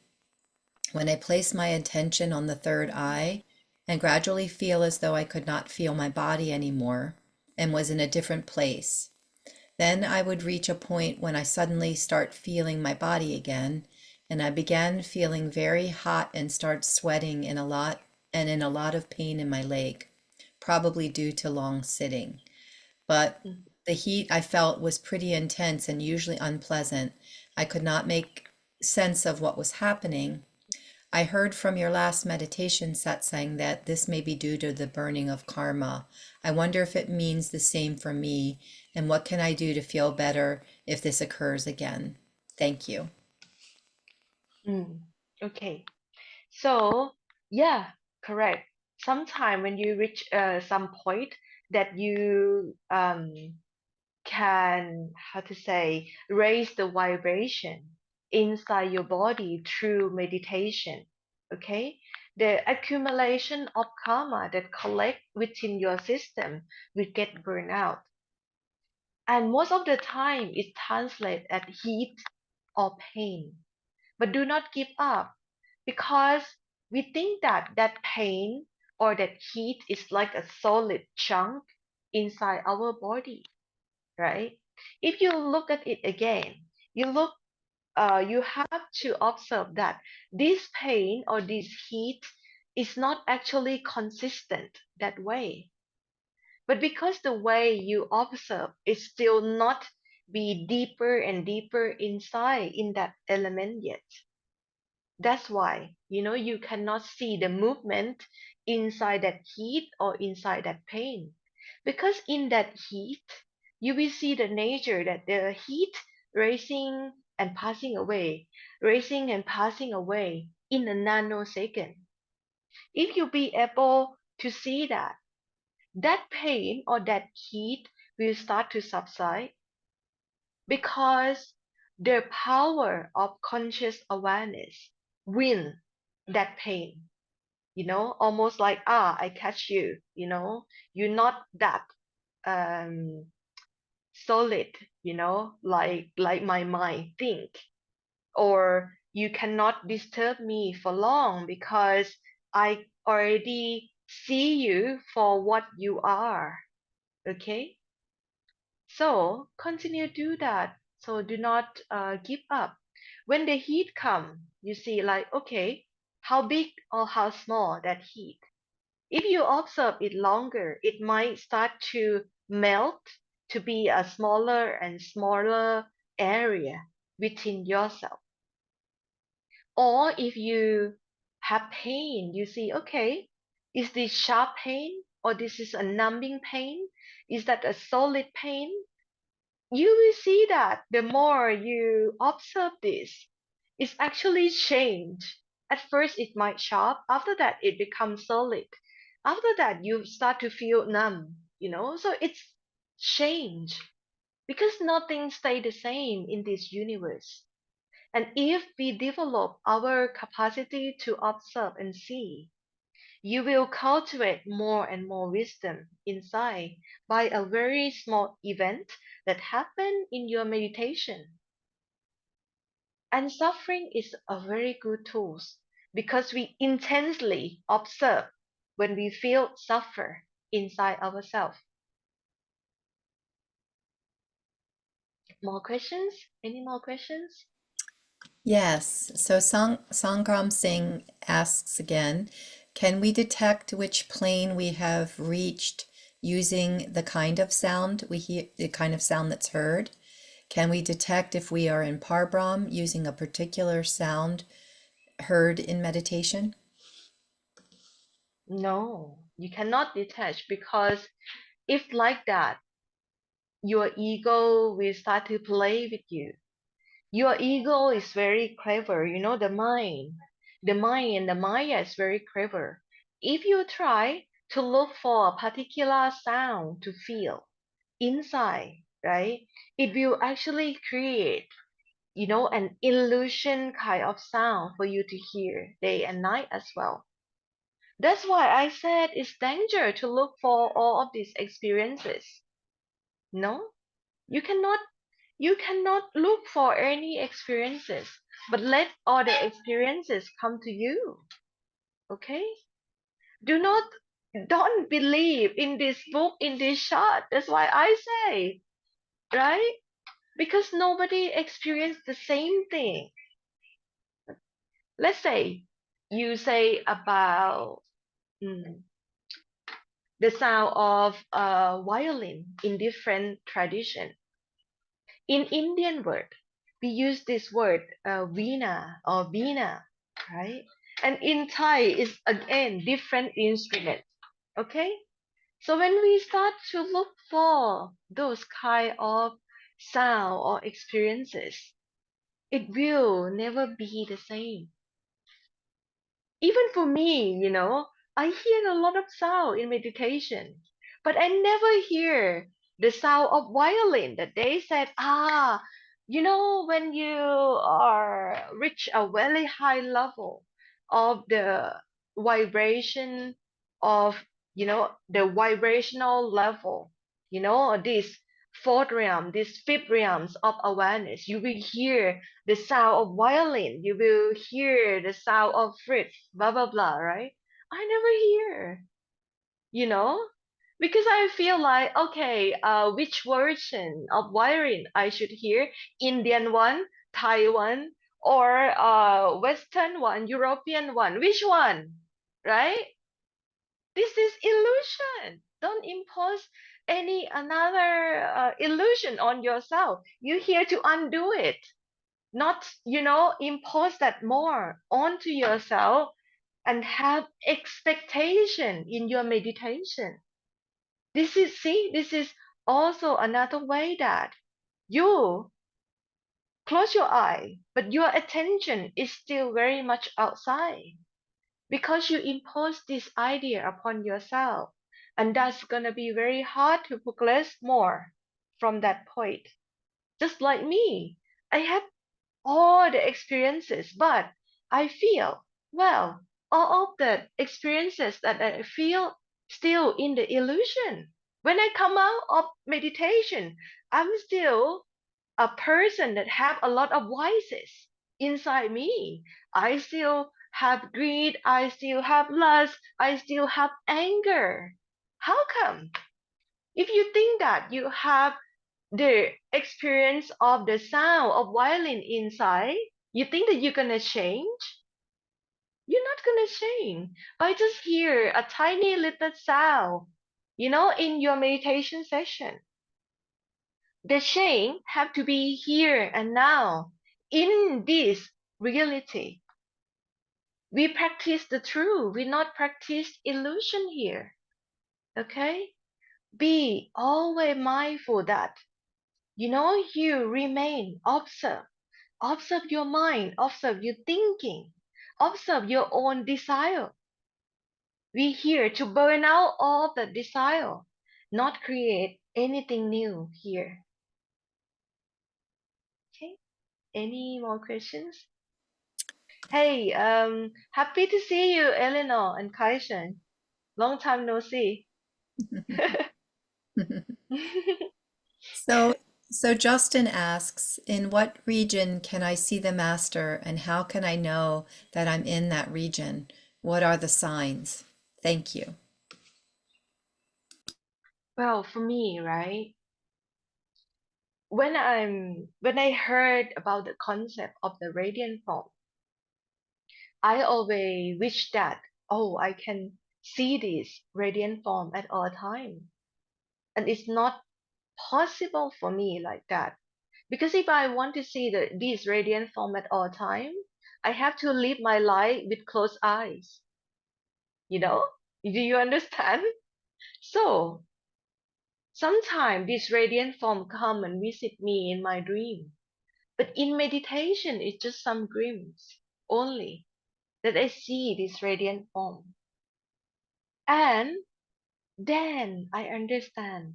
when I place my attention on the third eye and gradually feel as though I could not feel my body anymore and was in a different place. Then I would reach a point when I suddenly start feeling my body again, and I began feeling very hot and start sweating in a lot of pain in my leg, probably due to long sitting. But Mm. the heat I felt was pretty intense and usually unpleasant. I could not make sense of what was happening. I heard from your last meditation satsang that this may be due to the burning of karma. I wonder if it means the same for me, and what can I do to feel better if this occurs again? Thank you." Mm. Okay. So, yeah, correct. Sometime when you reach some point that you can, how to say, raise the vibration inside your body through meditation. Okay, the accumulation of karma that collect within your system will get burned out, and most of the time it translates as heat or pain. But do not give up, because we think that that pain or that heat is like a solid chunk inside our body, right? If you look at it again, you have to observe that this pain or this heat is not actually consistent that way. But because the way you observe is still not be deeper and deeper inside in that element yet. That's why, you cannot see the movement inside that heat or inside that pain. Because in that heat, you will see the nature that the heat rising and passing away, rising and passing away in a nanosecond. If you be able to see that, that pain or that heat will start to subside, because the power of conscious awareness win that pain, almost like, I catch you, you're not that um solid, like my mind think, or you cannot disturb me for long because I already see you for what you are. Okay, so continue to do that. So do not give up. When the heat come, you see like, okay, how big or how small that heat. If you observe it longer, it might start to melt to be a smaller and smaller area within yourself. Or if you have pain, you see, okay, is this sharp pain or this is a numbing pain? Is that a solid pain? You will see that the more you observe this, it's actually change. At first, it might sharp. After that, it becomes solid. After that, you start to feel numb, So it's change, because nothing stay the same in this universe. And if we develop our capacity to observe and see, you will cultivate more and more wisdom inside by a very small event that happen in your meditation. And suffering is a very good tool, because we intensely observe when we feel suffer inside ourselves. More questions? Any more questions? Yes, so Sangram Singh asks again, "Can we detect which plane we have reached using the kind of sound we hear, the kind of sound that's heard? Can we detect if we are in Parbrahm using a particular sound heard in meditation?" No, you cannot detach, because if like that, your ego will start to play with you. Your ego is very clever, the mind and the Maya is very clever. If you try to look for a particular sound to feel inside, right? It will actually create, an illusion kind of sound for you to hear day and night as well. That's why I said it's danger to look for all of these experiences. No, you cannot you cannot look for any experiences, but let all the experiences come to you. Okay? Do not don't believe in this book, in this chart. That's why I say, right? Because nobody experienced the same thing. Let's say you say about mm, the sound of a violin in different tradition. In Indian word, we use this word veena or veena, right? And in Thai is again different instrument. Okay? So when we start to look for those kind of sound or experiences, it will never be the same. Even for me, I hear a lot of sound in meditation, but I never hear the sound of violin that they said, when you are reach a very high level of the vibration of, the vibrational level, this fourth realm, this fifth realms of awareness, you will hear the sound of violin, you will hear the sound of flute, blah blah blah, right? I never hear, you know, because I feel like, okay, which version of violin I should hear? Indian one, Thai one, or Western one, European one? Which one, right? This is illusion. Don't impose any another illusion on yourself. You're here to undo it, not, impose that more onto yourself and have expectation in your meditation. This is also another way that you close your eye, but your attention is still very much outside because you impose this idea upon yourself. And that's gonna be very hard to progress more from that point. Just like me, I have all the experiences, but I feel, well, all of the experiences that I feel still in the illusion. When I come out of meditation, I'm still a person that have a lot of vices inside me. I still have greed, I still have lust, I still have anger. How come? If you think that you have the experience of the sound of violin inside, you think that you're gonna change? You're not gonna change. I just hear a tiny little sound, in your meditation session. The change have to be here and now in this reality. We practice the truth. We not practice illusion here. Okay? Be always mindful that, you remain, observe. Observe your mind, observe your thinking, observe your own desire. We here to burn out all the desire, not create anything new here. Okay? Any more questions? Hey, happy to see you, Eleanor and Kaishan. Long time no see. So, so Justin asks, in what region can I see the master and how can I know that I'm in that region? What are the signs? Thank you. Well, for me, right? When I heard about the concept of the radiant form, I always wish that, oh, I can see this radiant form at all time. And it's not possible for me like that. Because if I want to see this radiant form at all time, I have to live my life with closed eyes. You know? Do you understand? So sometimes this radiant form come and visit me in my dream. But in meditation, it's just some dreams only that I see this radiant form. And then I understand,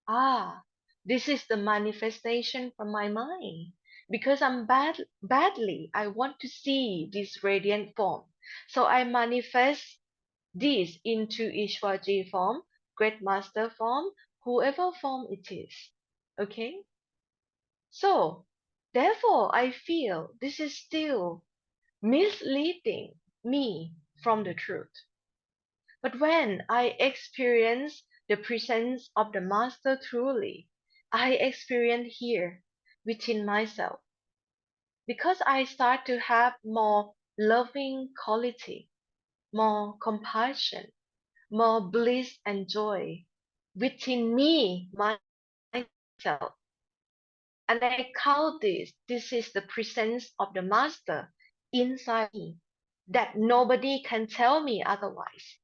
ah, This is the manifestation from my mind. Because I'm badly, I want to see this radiant form. So I manifest this into Ishwarji form, Great Master form, whoever form it is. Okay? So, therefore, I feel this is still misleading me from the truth. But when I experience the presence of the Master truly, I experience here within myself. Because I start to have more loving quality, more compassion, more bliss and joy within me, myself. And I call this is the presence of the Master inside me, that nobody can tell me otherwise.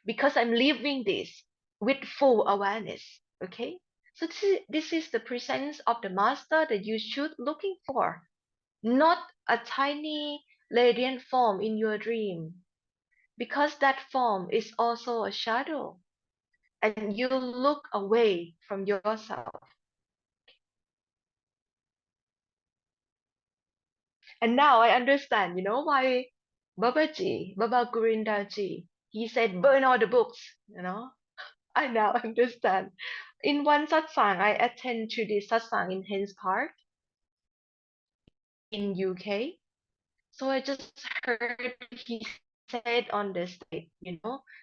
Because I'm living this with full awareness. Okay? So this is the presence of the Master that you should looking for, not a tiny radiant form in your dream, because that form is also a shadow, and you look away from yourself. And now I understand, why Baba Gurinda Ji, he said, burn all the books. I now understand. In one satsang, I attend to the satsang in Haynes Park in UK. So I just heard he said on the stage,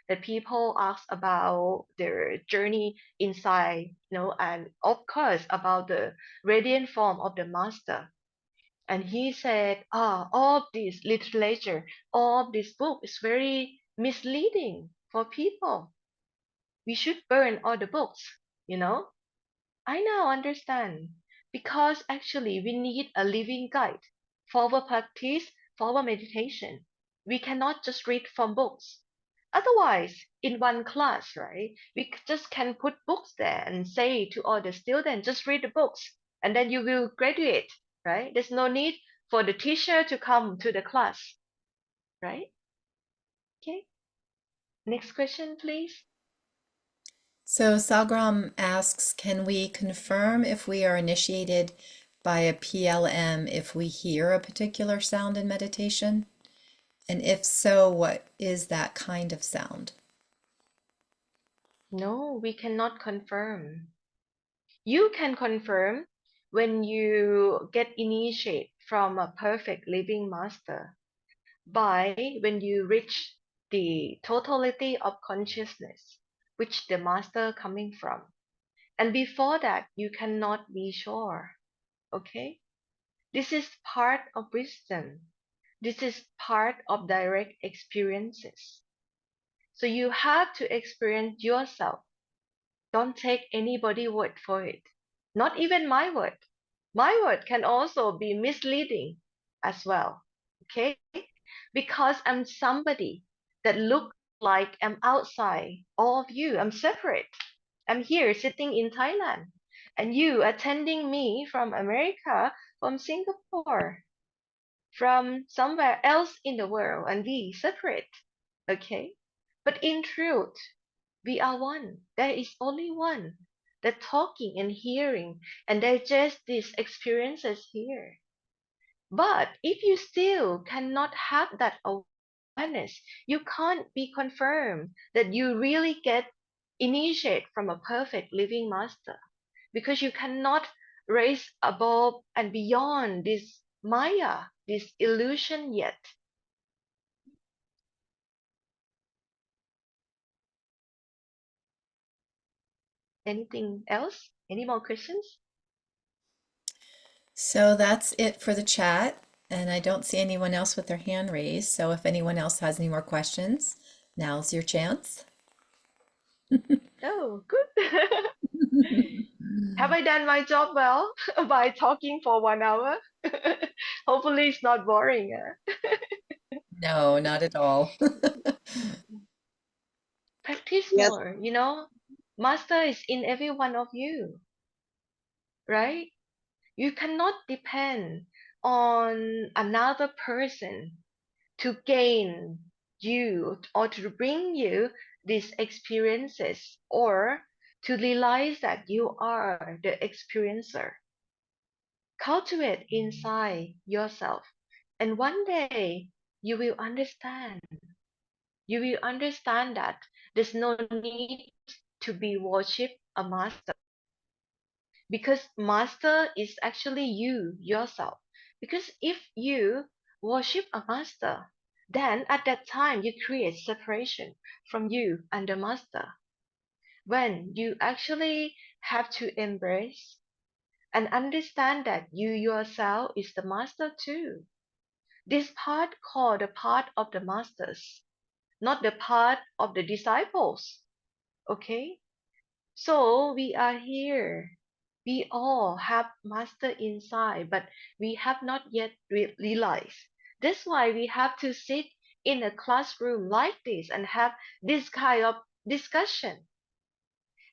that people ask about their journey inside, and of course about the radiant form of the Master. And he said, all of this literature, all of this book is very misleading for people. We should burn all the books. I now understand, because actually we need a living guide for our practice, for our meditation. We cannot just read from books. Otherwise, in one class, right, we just can put books there and say to all the students, just read the books and then you will graduate, right? There's no need for the teacher to come to the class, right? Okay. Next question, please. So Sagram asks, can we confirm if we are initiated by a PLM if we hear a particular sound in meditation? And if so, what is that kind of sound? No, we cannot confirm. You can confirm when you get initiated from a perfect living master by when you reach the totality of consciousness, which the master coming from. And before that, you cannot be sure. Okay? This is part of wisdom. This is part of direct experiences. So you have to experience yourself. Don't take anybody's word for it. Not even my word. My word can also be misleading as well. Okay? Because I'm somebody that look like I'm outside all of you. I'm separate. I'm here sitting in Thailand. And you attending me from America, from Singapore, from somewhere else in the world, and we separate. Okay? But in truth, we are one. There is only one. The talking and hearing and digest these experiences here. But if you still cannot have that awareness, you can't be confirmed that you really get initiate from a perfect living master, because you cannot raise above and beyond this Maya, this illusion yet. Anything else? Any more questions? So that's it for the chat. And I don't see anyone else with their hand raised. So if anyone else has any more questions, now's your chance. Oh, good. Have I done my job well by talking for 1 hour? Hopefully it's not boring. No, not at all. Practice Yes. more, Master is in every one of you, right? You cannot depend on another person to gain you or to bring you these experiences or to realize that you are the experiencer. Cultivate inside yourself, and one day you will understand. You will understand that there's no need to be worship a master, because master is actually you yourself. Because if you worship a master, then at that time you create separation from you and the master. When you actually have to embrace and understand that you yourself is the master too. This part called the part of the masters, not the part of the disciples. Okay? So we are here. We all have master inside, but we have not yet realized. That's why we have to sit in a classroom like this and have this kind of discussion.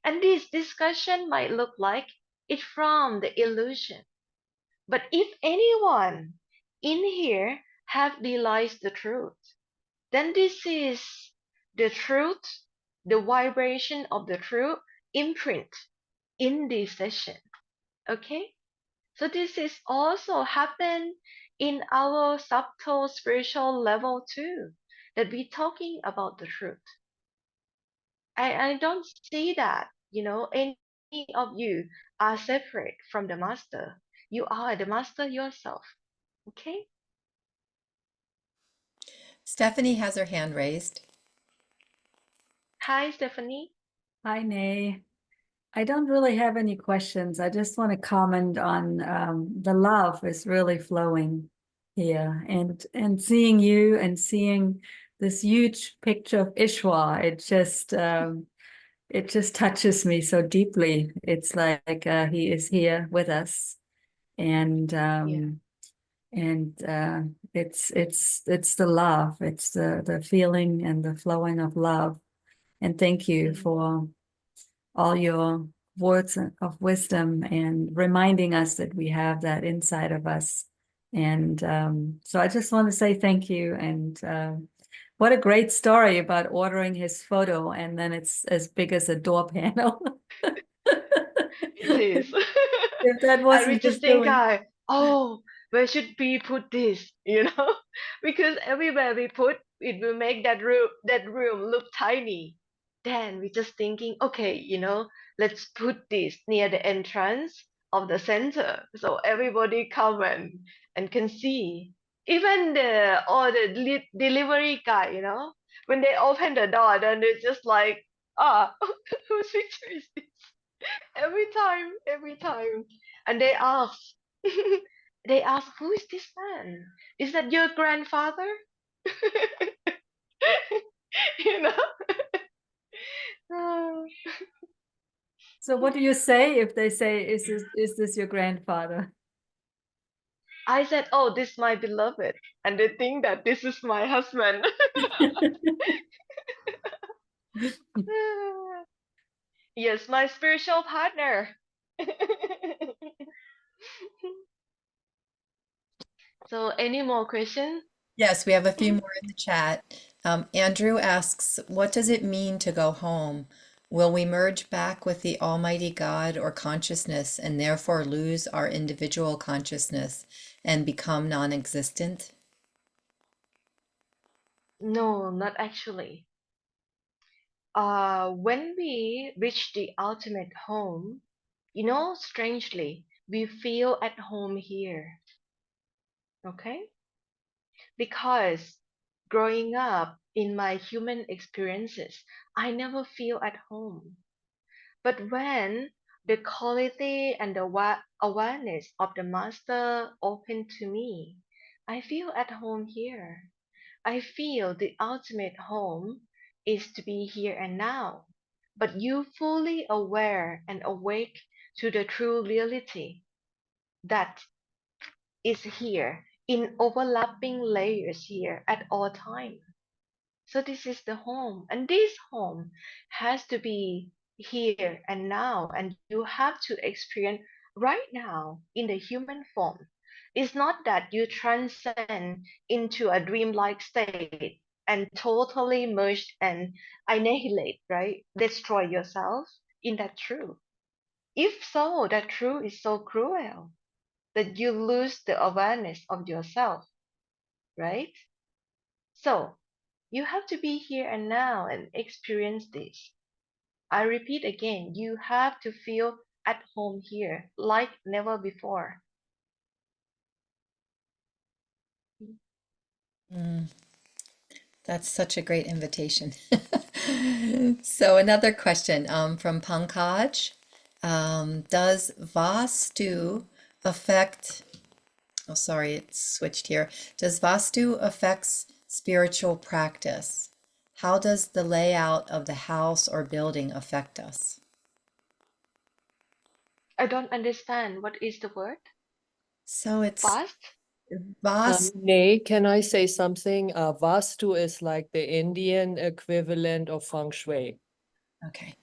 And this discussion might look like it from the illusion. But if anyone in here have realized the truth, then this is the truth, the vibration of the truth imprint in this session. Okay? So this is also happen in our subtle spiritual level too, that we're talking about the truth. I don't see that, any of you are separate from the master. You are the master yourself. Okay? Stephanie has her hand raised. Hi, Stephanie. Hi, Nay. I don't really have any questions. I just want to comment on the love is really flowing here, and seeing you and seeing this huge picture of Ishwar, it just touches me so deeply. It's like he is here with us, and it's the love, it's the feeling and the flowing of love. And thank you for all your words of wisdom and reminding us that we have that inside of us. And so I just want to say thank you. And what a great story about ordering his photo, and then it's as big as a door panel. It is. If that And we wasn't his just think, doing. where should we put this? Because everywhere we put, it will make that room look tiny. Then we just thinking, okay, let's put this near the entrance of the center, so everybody come and can see. Even the delivery guy, when they open the door, then they're just like, whose picture is this? Every time. And they ask, who is this man? Is that your grandfather? you know? Oh. So what do you say if they say, is this your grandfather? I said, oh, this is my beloved. And they think that this is my husband. Yes, my spiritual partner. So, any more questions? Yes, we have a few more in the chat. Andrew asks, what does it mean to go home? Will we merge back with the Almighty God or consciousness and therefore lose our individual consciousness and become non-existent? No, not actually. When we reach the ultimate home, strangely, we feel at home here. Okay? Because growing up in my human experiences, I never feel at home. But when the quality and the awareness of the master open to me, I feel at home here. I feel the ultimate home is to be here and now, but you fully aware and awake to the true reality that is here in overlapping layers here at all time. So this is the home, and this home has to be here and now, and you have to experience right now in the human form. It's not that you transcend into a dreamlike state and totally merge and annihilate, right? Destroy yourself. in that truth? If so, that truth is so cruel that you lose the awareness of yourself, right? So you have to be here and now and experience this. I repeat again, you have to feel at home here like never before. Mm, that's such a great invitation. So another question from Pankaj. Does Vastu affect, oh sorry, it switched here. Does Vastu affects spiritual practice? How does the layout of the house or building affect us? I don't understand what is the word. So it's Fast? Vas. Nay, can I say something? Vastu is like the Indian equivalent of feng shui. Okay,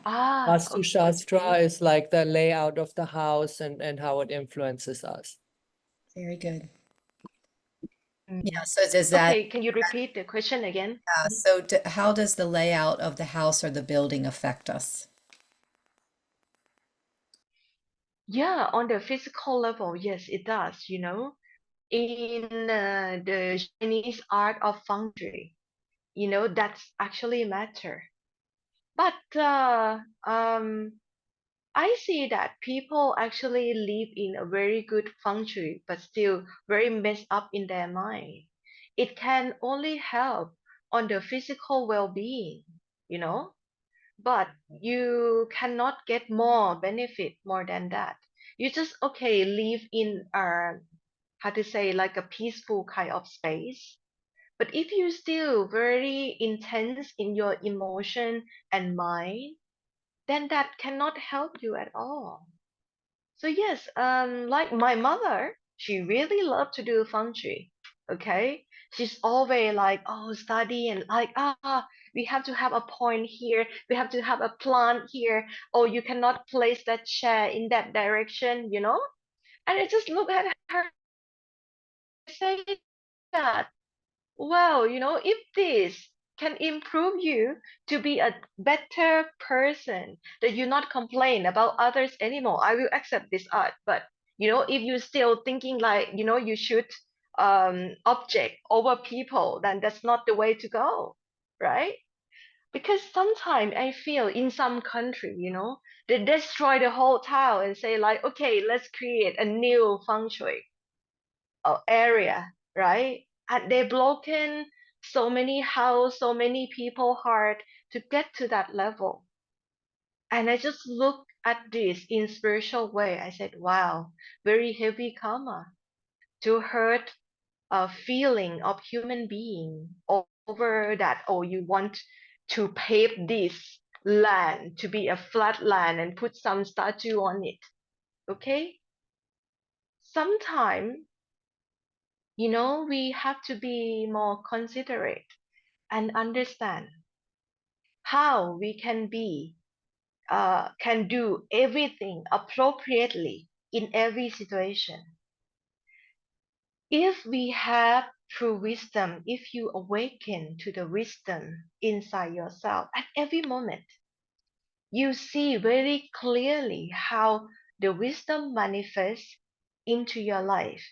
Ah, Vastu Shastra okay. is like the layout of the house and how it influences us. very good. Mm. Yeah, so does that, Okay, can you repeat the question again? so how does the layout of the house or the building affect us? Yeah, on the physical level, yes, it does, you know. In the Chinese art of feng shui, you know, that's actually matter. But I see that people actually live in a very good feng shui, but still very messed up in their mind. It can only help on the physical well-being, you know, but you cannot get more benefit more than that. You just okay live in how to say like a peaceful kind of space. But if you still very intense in your emotion and mind, then that cannot help you at all. So yes, like my mother, she really loved to do feng shui. Okay, she's always like, oh, study and like, we have to have a point here. We have to have a plant here. Oh, you cannot place that chair in that direction, you know. And I just look at her and say that, well, you know, if this can improve you to be a better person, that you not complain about others anymore, I will accept this art. But you know, if you're still thinking like, you know, you should object over people, then that's not the way to go, right? Because sometimes I feel in some country, you know, they destroy the whole town and say like, okay, let's create a new feng shui area, right? And they broken so many house, so many people heart to get to that level. And I just look at this in spiritual way. I said, wow, very heavy karma to hurt a feeling of human being over that. Oh, you want to pave this land to be a flat land and put some statue on it. Okay? Sometimes you know, we have to be more considerate and understand how we can do everything appropriately in every situation. If we have true wisdom, if you awaken to the wisdom inside yourself at every moment, you see very clearly how the wisdom manifests into your life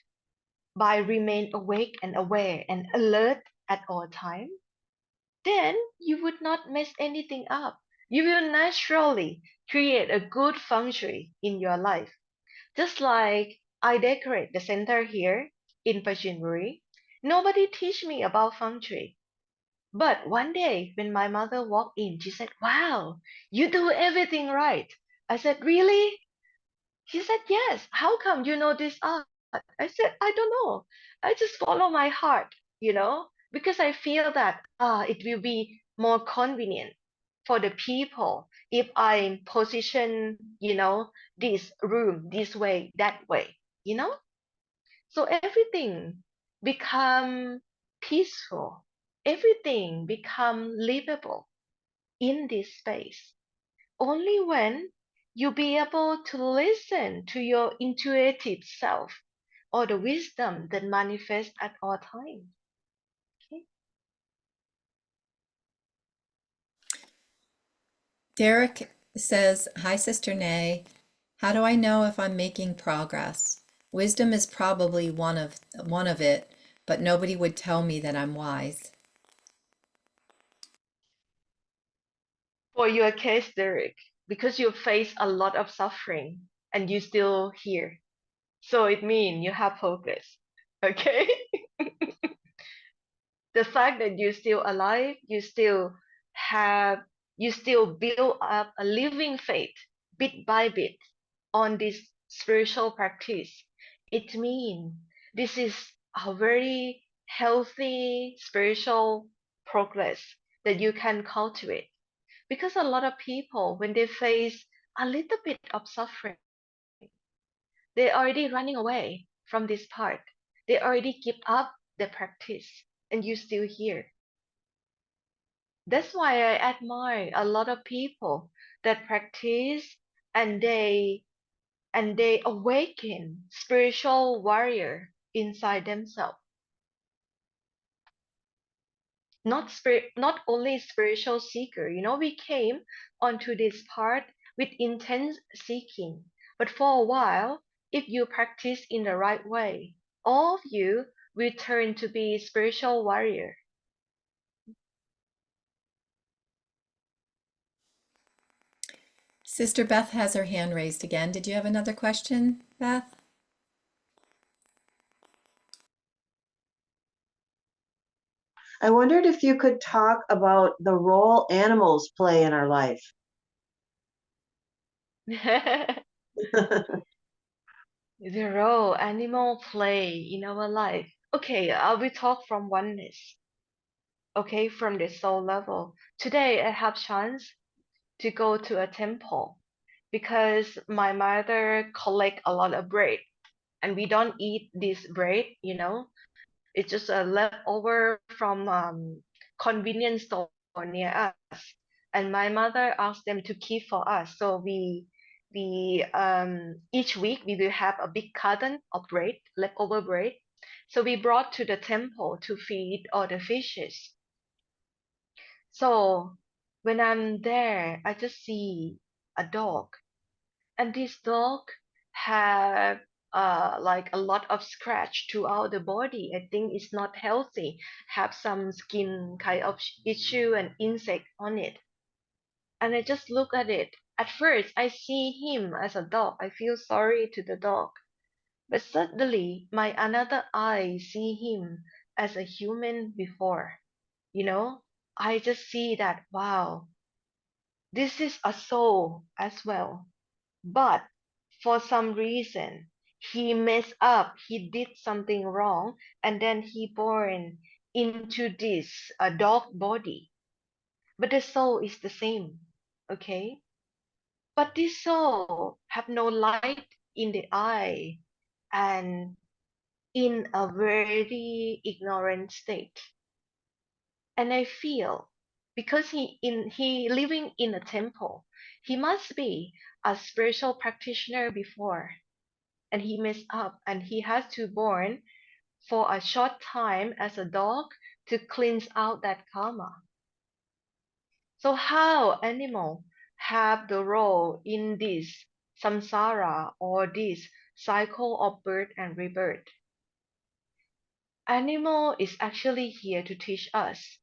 by remain awake and aware and alert at all times. Then you would not mess anything up. You will naturally create a good feng shui in your life. Just like I decorate the center here in Pajinburi, nobody teach me about feng shui. But one day when my mother walked in, she said, wow, you do everything right. I said, really? She said, yes. How come you know this art? I said, I don't know. I just follow my heart, you know, because I feel that it will be more convenient for the people if I position, you know, this room this way, that way, you know. So everything become peaceful. Everything become livable in this space only when you be able to listen to your intuitive self or the wisdom that manifests at all times. Okay? Derek, says, "Hi, Sister Nay. How do I know if I'm making progress? Wisdom is probably one of it, but nobody would tell me that I'm wise." For your case, Derek, because you face a lot of suffering and you still here. So it means you have progress. Okay? The fact that you're still alive, have you still build up a living faith bit by bit on this spiritual practice. It means this is a very healthy spiritual progress that you can cultivate. Because a lot of people, when they face a little bit of suffering, they're already running away from this part. They already give up the practice, and you still here. That's why I admire a lot of people that practice and they awaken spiritual warrior inside themselves. Not only spiritual seeker. We came onto this part with intense seeking, but for a while, if you practice in the right way, all of you will turn to be spiritual warrior. Sister Beth has her hand raised again. Did you have another question, Beth? I wondered if you could talk about the role animals play in our life. The role animal play in our life. Okay, I will talk from oneness. Okay, from the soul level. Today I have chance to go to a temple because my mother collect a lot of bread and we don't eat this bread. It's just a leftover from convenience store near us. And my mother asked them to keep for us. So we each week we will have a big carton of bread, leftover bread. So we brought to the temple to feed all the fishes. So when I'm there, I just see a dog, and this dog have like a lot of scratch throughout the body. I think it's not healthy. Have some skin kind of issue and insect on it. And I just look at it. At first, I see him as a dog. I feel sorry to the dog. But suddenly, my another eye see him as a human before. You know, I just see that, wow, this is a soul as well. But for some reason, he messed up, he did something wrong, and then he born into this dog body. But the soul is the same, okay? But this soul have no light in the eye and in a very ignorant state. And I feel because he living in a temple, he must be a spiritual practitioner before, and he messed up and he has to born for a short time as a dog to cleanse out that karma. So how animal have the role in this samsara or this cycle of birth and rebirth? Animal is actually here to teach us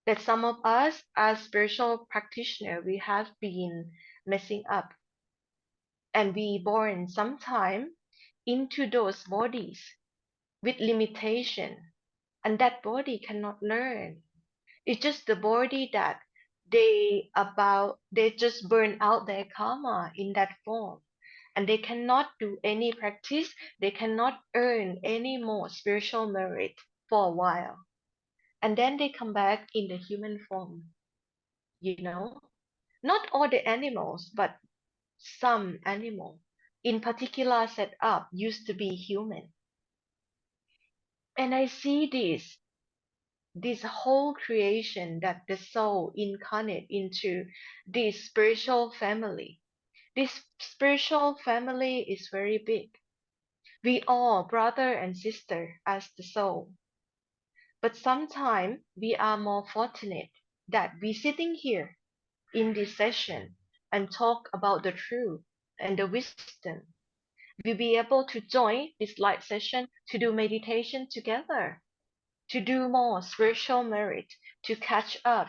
that some of us as spiritual practitioners we have been messing up, and we born sometime into those bodies with limitation, and that body cannot learn. It's just the body that they just burn out their karma in that form, and they cannot do any practice, they cannot earn any more spiritual merit for a while, and then they come back in the human form. you know Not all the animals, but some animal in particular set up used to be human. And I see this whole creation that the soul incarnate into this spiritual family. This spiritual family is very big. We all brother and sister as the soul. But sometimes we are more fortunate that we sitting here in this session and talk about the truth and the wisdom. We'll be able to join this light session to do meditation together, to do more spiritual merit, to catch up,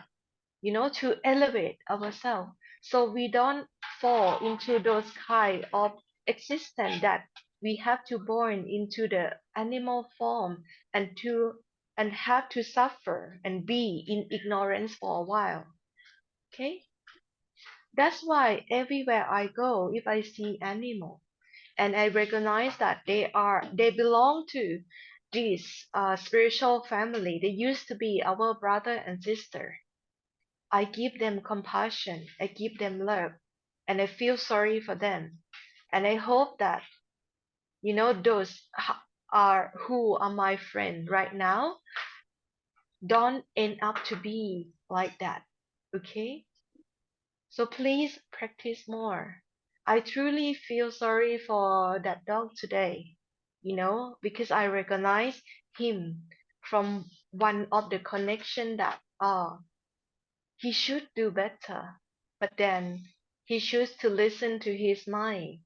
to elevate ourselves. So we don't fall into those kind of existence that we have to born into the animal form and have to suffer and be in ignorance for a while. Okay? That's why everywhere I go, if I see animal and I recognize that they belong to this spiritual family, they used to be our brother and sister. I give them compassion, I give them love, and I feel sorry for them. And I hope that, those who are my friend right now don't end up to be like that. Okay? So please practice more. I truly feel sorry for that dog today, because I recognize him from one of the connection that he should do better, but then he chooses to listen to his mind,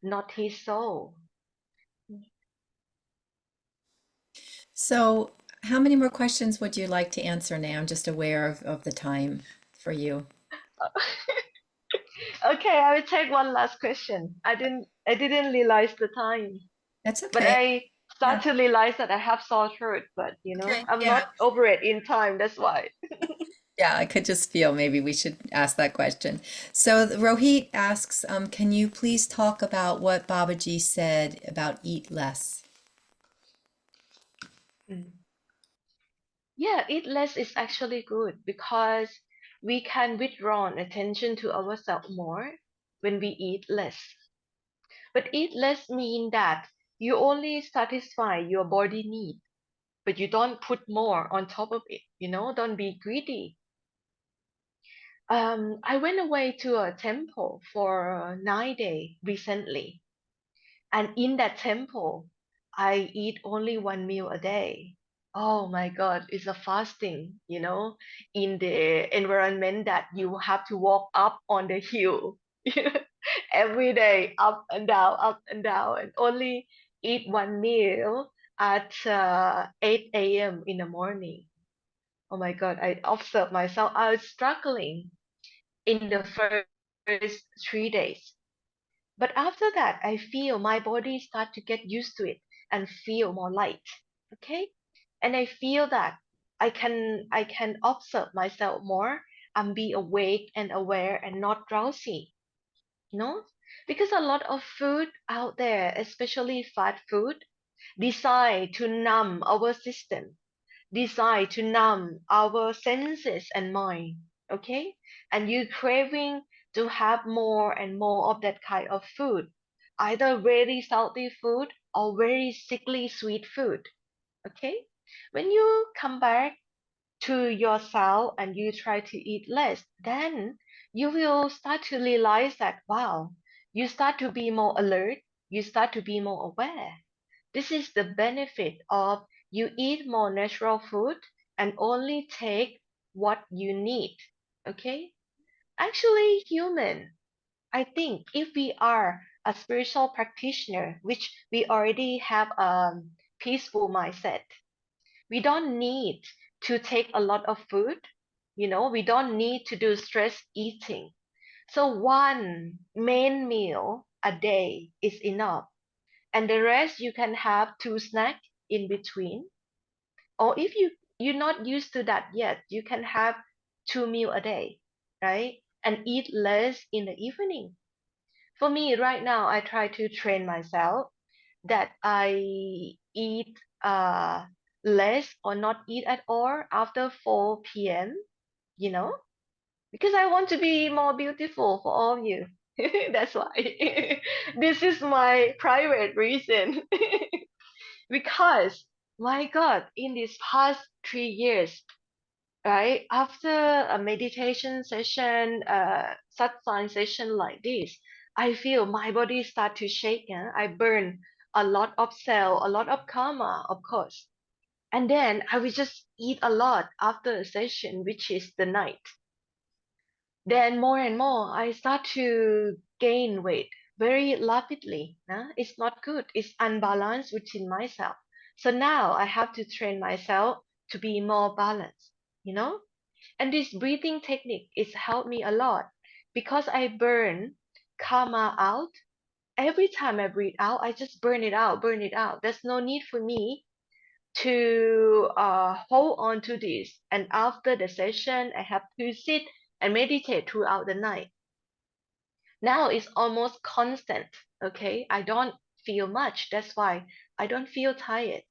not his soul. So, how many more questions would you like to answer now? I'm just aware of the time for you. Okay, I will take one last question. I didn't realize the time, That's but okay. I Yeah. start to realize that I have sore throat, but Okay. I'm Yeah. not over it in time. That's why. Yeah, I could just feel maybe we should ask that question. So Rohit asks, can you please talk about what Babaji said about eat less? Mm. Yeah, eat less is actually good because we can withdraw attention to ourselves more when we eat less. But eat less mean that you only satisfy your body need, but you don't put more on top of it. Don't be greedy. I went away to a temple for 9 days recently, and in that temple, I eat only one meal a day. Oh my God, it's a fasting, in the environment that you have to walk up on the hill every day, up and down, and only eat one meal at 8 a.m. in the morning. Oh my God, I observed myself. I was struggling in the first 3 days. But after that, I feel my body start to get used to it and feel more light. Okay? And I feel that I can observe myself more and be awake and aware and not drowsy. Because a lot of food out there, especially fat food, designed to numb our system, designed to numb our senses and mind. Okay? And you craving to have more and more of that kind of food, either very salty food or very sickly sweet food. Okay? When you come back to yourself and you try to eat less, then you will start to realize that, wow, you start to be more alert, you start to be more aware. This is the benefit of you eat more natural food and only take what you need. Okay? Actually, human, I think if we are a spiritual practitioner, which we already have a peaceful mindset, we don't need to take a lot of food. We don't need to do stress eating. So one main meal a day is enough. And the rest you can have two snacks in between. Or if you're not used to that yet, you can have 2 meal a day, right? And eat less in the evening. For me, right now, I try to train myself that I eat less or not eat at all after 4 p.m., you know, because I want to be more beautiful for all of you. That's why. This is my private reason. Because, my God, in these past 3 years, right, after a meditation session, satsang session like this, I feel my body start to shake. I burn a lot of cell, a lot of karma, of course. And then I will just eat a lot after a session, which is the night. then more and more I start to gain weight very rapidly. It's not good. It's unbalanced within myself. So now I have to train myself to be more balanced, you know? And this breathing technique is helped me a lot because I burn karma out. Every time I breathe out, I just burn it out, burn it out. There's no need for me to hold on to this. And after the session, I have to sit and meditate throughout the night. Now it's almost constant. Okay, I don't feel much. That's why I don't feel tired.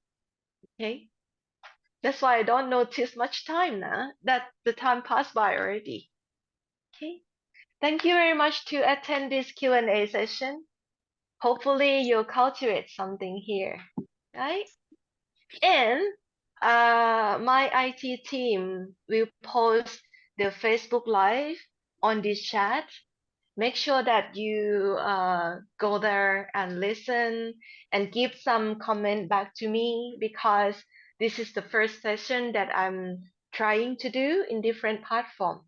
Okay, that's why I don't notice much time now that the time passed by already. Okay, thank you very much to attend this Q&A session. Hopefully you'll cultivate something here, right? And my IT team will post the Facebook Live on this chat. Make sure that you go there and listen and give some comment back to me, because this is the first session that I'm trying to do in different platforms.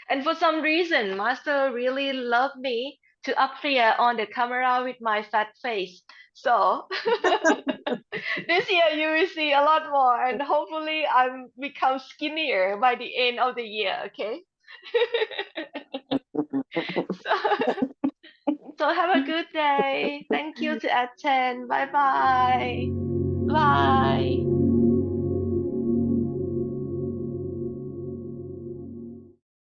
And for some reason, Master really loved me to appear on the camera with my fat face. So this year you will see a lot more, and hopefully I'm become skinnier by the end of the year. Okay. so, so have a good day. Thank you to attend. Bye bye. Bye.